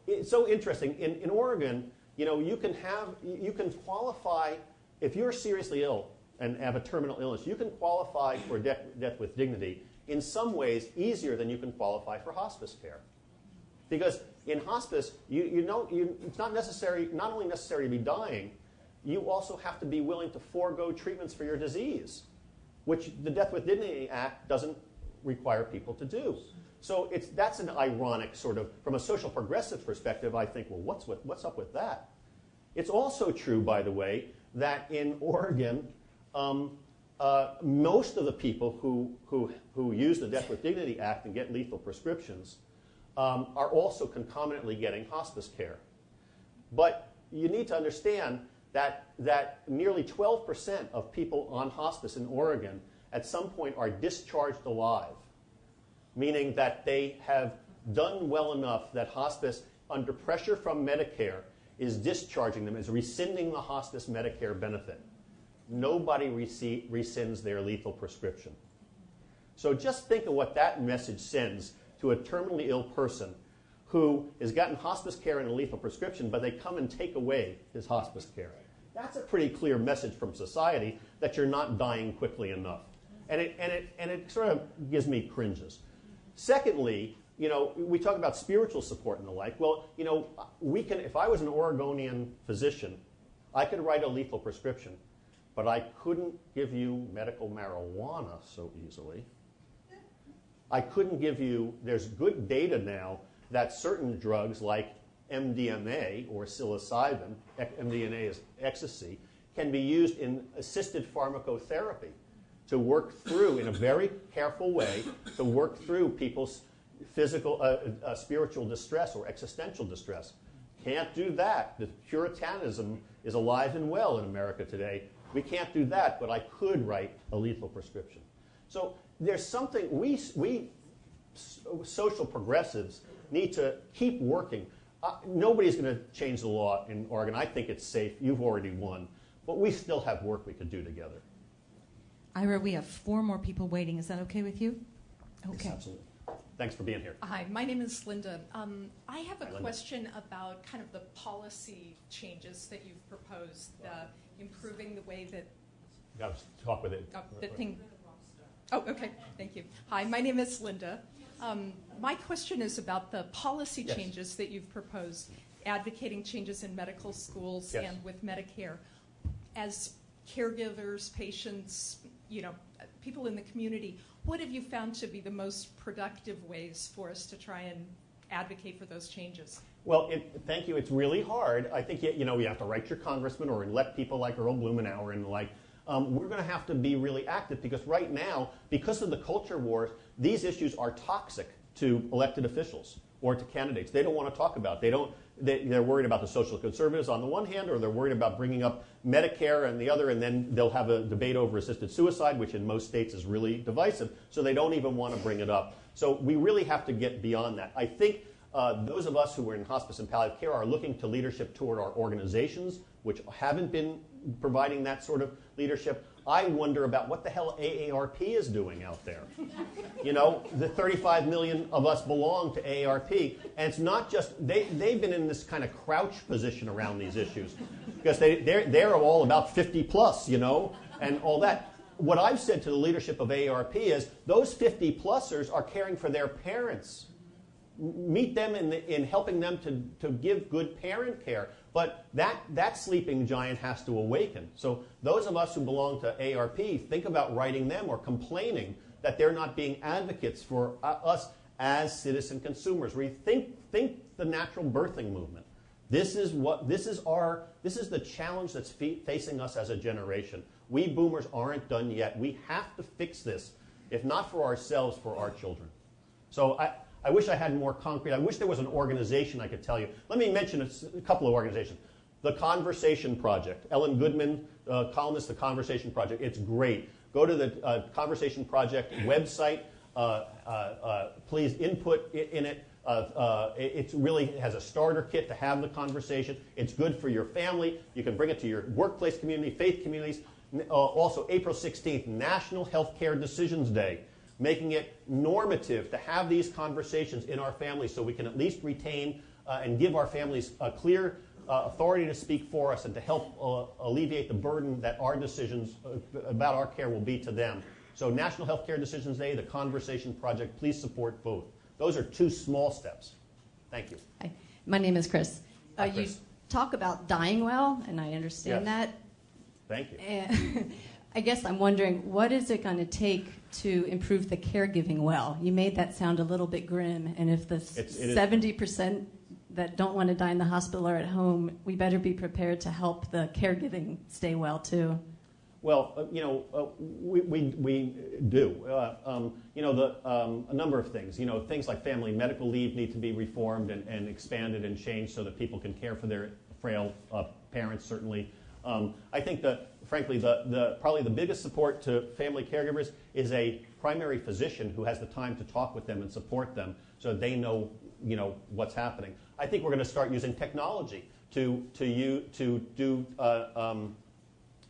It's so interesting. In Oregon, you can qualify, if you're seriously ill and have a terminal illness, you can qualify for death with dignity in some ways easier than you can qualify for hospice care. Because in hospice, it's not only necessary to be dying, you also have to be willing to forego treatments for your disease, which the Death with Dignity Act doesn't require people to do. So that's an ironic sort of, from a social progressive perspective, I think, well, what's up with that? It's also true, by the way, that in Oregon, most of the people who use the Death with Dignity Act and get lethal prescriptions are also concomitantly getting hospice care. But you need to understand that nearly 12% of people on hospice in Oregon at some point are discharged alive, meaning that they have done well enough that hospice, under pressure from Medicare, is discharging them, is rescinding the hospice Medicare benefit. Nobody rescinds their lethal prescription. So just think of what that message sends to a terminally ill person who has gotten hospice care and a lethal prescription, but they come and take away his hospice care. That's a pretty clear message from society that you're not dying quickly enough. And it sort of gives me cringes. Secondly, we talk about spiritual support and the like. Well, if I was an Oregonian physician, I could write a lethal prescription, but I couldn't give you medical marijuana so easily. I couldn't give you, there's good data now that certain drugs like MDMA or psilocybin, MDMA is ecstasy, can be used in assisted pharmacotherapy to work through, in a very careful way, to work through people's physical, spiritual distress or existential distress. Can't do that. The Puritanism is alive and well in America today. We can't do that, but I could write a lethal prescription. So there's something, we social progressives need to keep working. Nobody's going to change the law in Oregon. I think it's safe. You've already won. But we still have work we could do together. Ira, we have 4 more people waiting. Is that okay with you? Okay. Yes, absolutely. Thanks for being here. Hi, my name is Linda. I have a Hi, Linda. question about kind of the policy changes that you've proposed, improving the way that You've got to talk with it. the thing. Oh, okay. Thank you. Hi, my name is Linda. My question is about the policy Yes. changes that you've proposed, advocating changes in medical schools Yes. and with Medicare. As caregivers, patients, people in the community, what have you found to be the most productive ways for us to try and advocate for those changes? Well, thank you. It's really hard. I think you have to write your congressman or elect people like Earl Blumenauer and the like. We're going to have to be really active because right now, because of the culture wars, these issues are toxic to elected officials or to candidates. They don't want to talk about it. They're worried about the social conservatives on the one hand, or they're worried about bringing up Medicare on the other, and then they'll have a debate over assisted suicide, which in most states is really divisive, so they don't even want to bring it up. So we really have to get beyond that. I think those of us who are in hospice and palliative care are looking to leadership toward our organizations, which haven't been providing that sort of leadership. I wonder about what the hell AARP is doing out there. The 35 million of us belong to AARP, and it's not just, they've been in this kind of crouch position around these issues, because they're all about 50 plus, and all that. What I've said to the leadership of AARP is, those 50-plussers are caring for their parents. Meet them in helping them to give good parent care. But that sleeping giant has to awaken. So those of us who belong to AARP, think about writing them or complaining that they're not being advocates for us as citizen consumers. Think the natural birthing movement. This is the challenge that's facing us as a generation. We boomers aren't done yet. We have to fix this, if not for ourselves, for our children. So I wish I had more concrete. I wish there was an organization I could tell you. Let me mention a couple of organizations. The Conversation Project. Ellen Goodman, columnist, The Conversation Project. It's great. Go to the Conversation Project website. Please input in it. It really has a starter kit to have the conversation. It's good for your family. You can bring it to your workplace community, faith communities. Also, April 16th, National Healthcare Decisions Day, making it normative to have these conversations in our families so we can at least retain and give our families a clear authority to speak for us and to help alleviate the burden that our decisions about our care will be to them. So National Healthcare Decisions Day, the Conversation Project, please support both. Those are 2 small steps. Thank you. Hi. My name is Chris. Hi, Chris. You talk about dying well, and I understand Yes. that. Thank you. And I guess I'm wondering, what is it going to take to improve the caregiving well? You made that sound a little bit grim, and if the 70% that don't want to die in the hospital are at home, we better be prepared to help the caregiving stay well, too. Well, we do. A number of things. Things like family medical leave need to be reformed and expanded and changed so that people can care for their frail parents, certainly. I think that, frankly, probably the biggest support to family caregivers is a primary physician who has the time to talk with them and support them so they know, what's happening. I think we're going to start using technology to do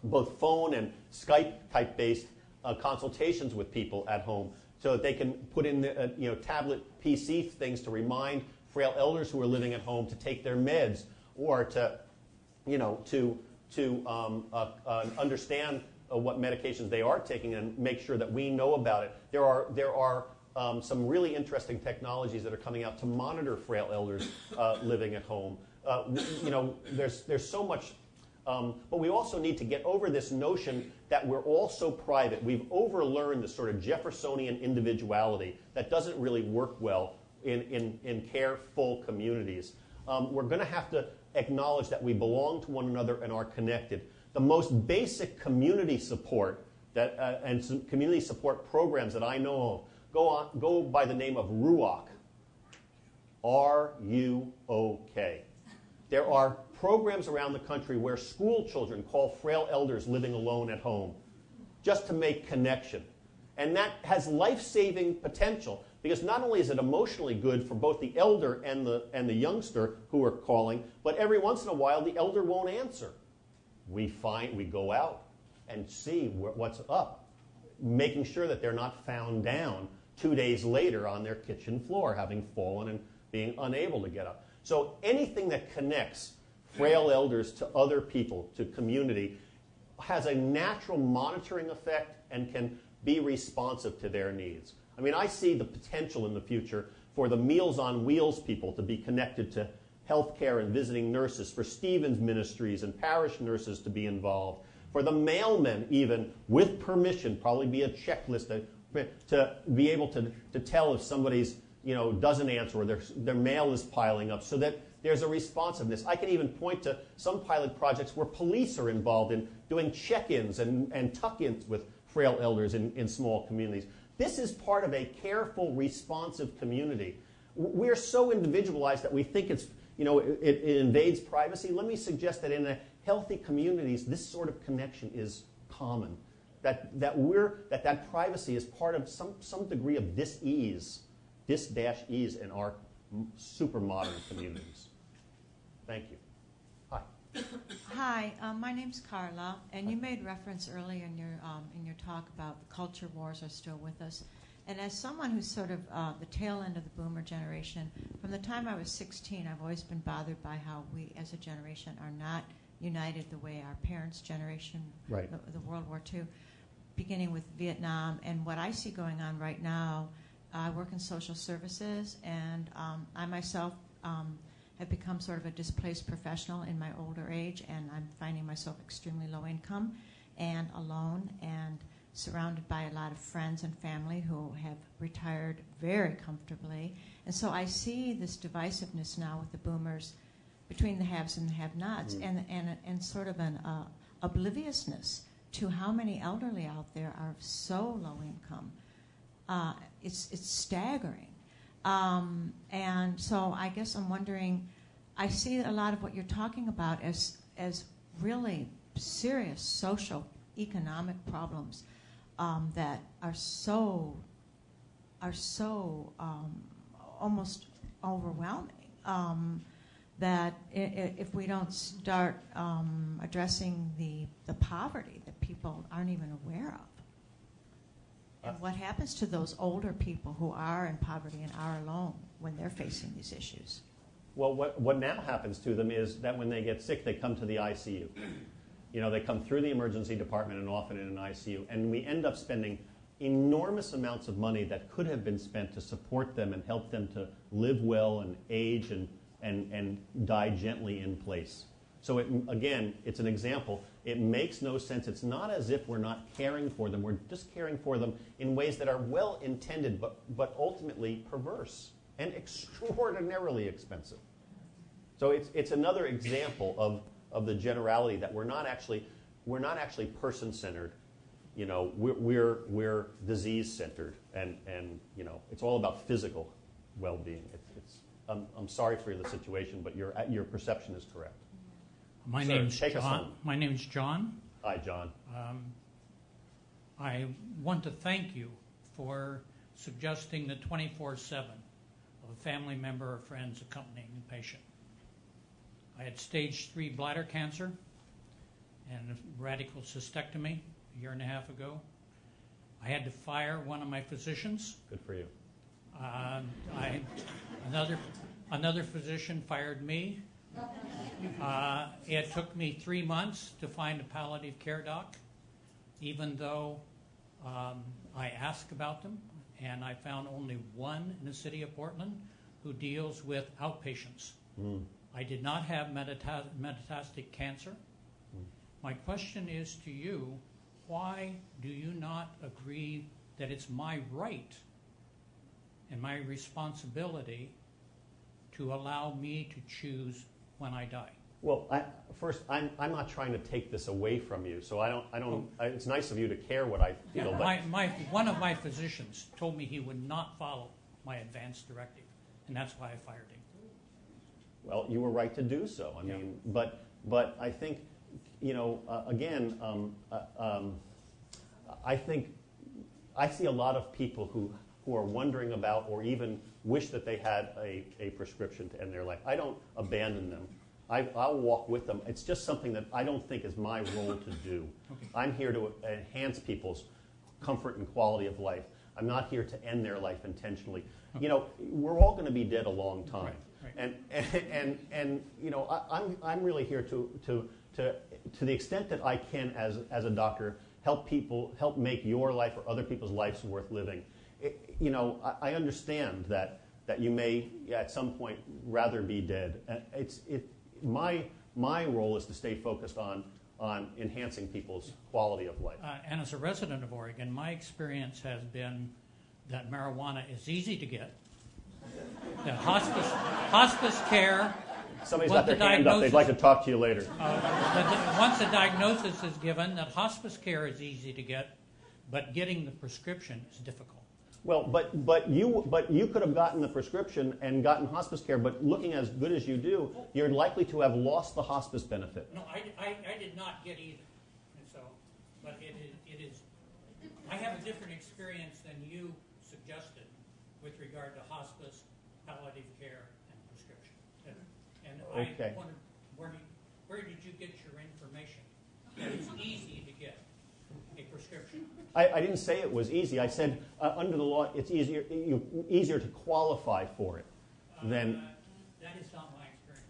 both phone and Skype type-based consultations with people at home, so that they can put in tablet PC things to remind frail elders who are living at home to take their meds, or to understand what medications they are taking and make sure that we know about it. There are some really interesting technologies that are coming out to monitor frail elders living at home. There's so much, but we also need to get over this notion that we're all so private. We've overlearned this sort of Jeffersonian individuality that doesn't really work well in careful communities. We're going to have to acknowledge that we belong to one another and are connected. The most basic community support and some community support programs that I know of go by the name of RUOK. R-U-O-K. There are programs around the country where school children call frail elders living alone at home just to make connection. And that has life-saving potential because not only is it emotionally good for both the elder and the youngster who are calling, but every once in a while the elder won't answer. We go out and see what's up, making sure that they're not found down 2 days later on their kitchen floor, having fallen and being unable to get up. So anything that connects frail elders to other people, to community, has a natural monitoring effect and can be responsive to their needs. I mean, I see the potential in the future for the Meals on Wheels people to be connected to healthcare and visiting nurses, for Stevens Ministries and parish nurses to be involved, for the mailmen even, with permission, probably be a checklist to be able to tell if somebody's doesn't answer or their mail is piling up so that there's a responsiveness. I can even point to some pilot projects where police are involved in doing check-ins and tuck-ins with frail elders in small communities. This is part of a careful, responsive community. We're so individualized that we think it invades privacy. Let me suggest that in a healthy communities, this sort of connection is common. That privacy is part of some degree of dis-ease in our super modern communities. Thank you. Hi. Hi, my name's Carla, and you made reference earlier in your talk about the culture wars are still with us. And as someone who's sort of the tail end of the boomer generation, from the time I was 16, I've always been bothered by how we as a generation are not united the way our parents' generation, right. the World War II, beginning with Vietnam. And what I see going on right now, I work in social services, and I myself have become sort of a displaced professional in my older age, and I'm finding myself extremely low income and alone and surrounded by a lot of friends and family who have retired very comfortably. And so I see this divisiveness now with the boomers between the haves and the have-nots, and sort of an obliviousness to how many elderly out there are so low income. It's staggering. And so I guess I'm wondering, I see a lot of what you're talking about as really serious social, economic problems that are so almost overwhelming that if we don't start addressing the poverty that people aren't even aware of. And what happens to those older people who are in poverty and are alone when they're facing these issues? Well, what now happens to them is that when they get sick, they come to the ICU. They come through the emergency department and often in an ICU. And we end up spending enormous amounts of money that could have been spent to support them and help them to live well and age and die gently in place. So again, it's an example. It makes no sense. It's not as if we're not caring for them. We're just caring for them in ways that are well-intended but ultimately perverse and extraordinarily expensive. So it's another example of the generality that we're not actually person-centered. We're disease-centered, and it's all about physical well-being. I'm sorry for the situation, but your perception is correct. My name's John. My name's John. Hi, John. I want to thank you for suggesting the 24/7 of a family member or friends accompanying the patient. I had stage 3 bladder cancer and a radical cystectomy a year and a half ago. I had to fire one of my physicians. Good for you. Another physician fired me. It took me 3 months to find a palliative care doc, even though I asked about them and I found only one in the city of Portland who deals with outpatients. I did not have metastatic cancer. My question is to you, why do you not agree that it's my right and my responsibility to allow me to choose when I die? Well, I'm not trying to take this away from you, so it's nice of you to care what I feel. Yeah, one of my physicians told me he would not follow my advance directive, and that's why I fired him. Well, you were right to do so. I mean, but I think, again, I think I see a lot of people who are wondering about or even wish that they had a prescription to end their life. I don't abandon them. I'll walk with them. It's just something that I don't think is my role to do. Okay. I'm here to enhance people's comfort and quality of life. I'm not here to end their life intentionally. Okay. We're all going to be dead a long time. Right. And I'm really here to the extent that I can as a doctor help people, help make your life or other people's lives worth living. I understand that you may at some point rather be dead. My role is to stay focused on enhancing people's quality of life. And as a resident of Oregon, my experience has been that marijuana is easy to get, that hospice care... Somebody's got their hand up. They'd like to talk to you later. Once a diagnosis is given, that hospice care is easy to get, but getting the prescription is difficult. Well, but you could have gotten the prescription and gotten hospice care, but looking as good as you do, you're likely to have lost the hospice benefit. No, I did not get either. And so, but it is. I have a different experience than you suggested with regard to hospice, palliative care, and prescription. And Okay. I wondered, where did you get your information that it's easy to get a prescription? I didn't say it was easy. I said under the law, it's easier to qualify for it than. That is not my experience.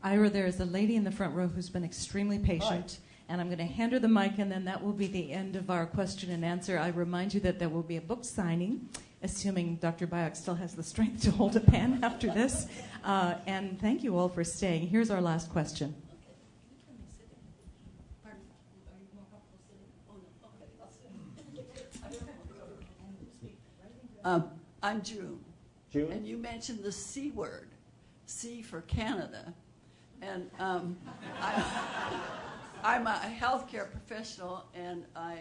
Ira, there is a lady in the front row who's been extremely patient, and I'm going to hand her the mic, and then that will be the end of our question and answer. I remind you that there will be a book signing, assuming Dr. Byock still has the strength to hold a pen after this. And thank you all for staying. Here's our last question. I'm June. June? And you mentioned the C word, C for Canada. And I'm a healthcare professional, and I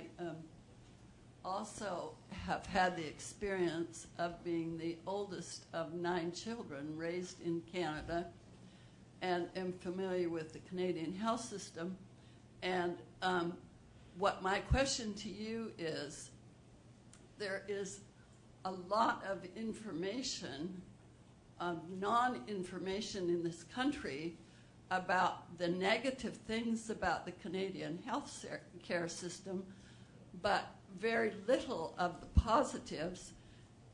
also have had the experience of being the oldest of 9 children raised in Canada, and am familiar with the Canadian health system. And what my question to you is, there is a lot of information, non-information in this country about the negative things about the Canadian health care system, but very little of the positives.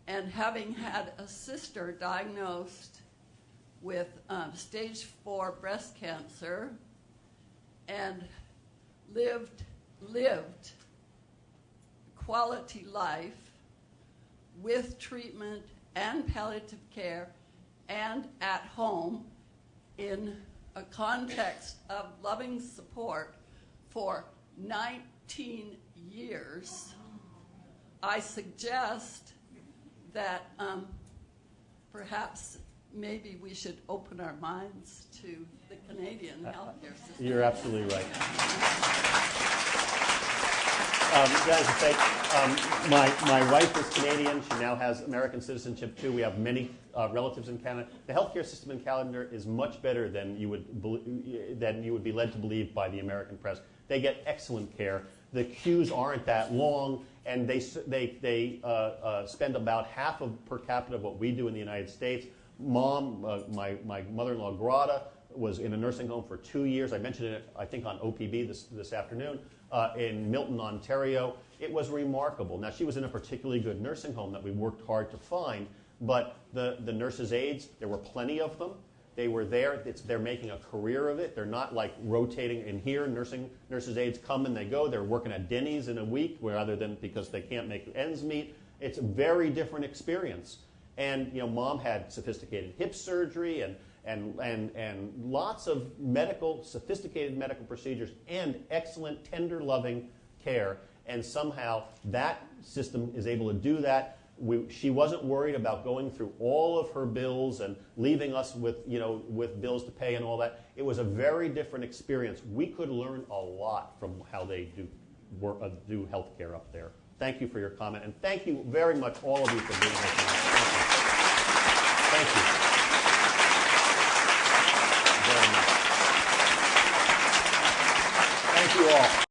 And having had a sister diagnosed with stage 4 breast cancer and lived quality life with treatment and palliative care and at home in a context of loving support for 19 years, I suggest that perhaps maybe we should open our minds to the Canadian healthcare system. You're absolutely right. As I say, my wife is Canadian. She now has American citizenship too. We have many relatives in Canada. The healthcare system in Canada is much better than you would be led to believe by the American press. They get excellent care. The queues aren't that long, and they spend about half of per capita of what we do in the United States. Mom, my mother-in-law Grada, was in a nursing home for 2 years. I mentioned it, I think, on OPB this afternoon, in Milton, Ontario. It was remarkable. Now, she was in a particularly good nursing home that we worked hard to find, but the nurses' aides, there were plenty of them. They were there. They're making a career of it. They're not like rotating in here. Nurses' aides come and they go. They're working at Denny's in a week rather than because they can't make ends meet. It's a very different experience. And Mom had sophisticated hip surgery and lots of sophisticated medical procedures and excellent, tender, loving care. And somehow that system is able to do that. She wasn't worried about going through all of her bills and leaving us with bills to pay and all that. It was a very different experience. We could learn a lot from how they do healthcare up there. Thank you for your comment, and thank you very much, all of you, for being here tonight. Thank you. Very much. Thank you all.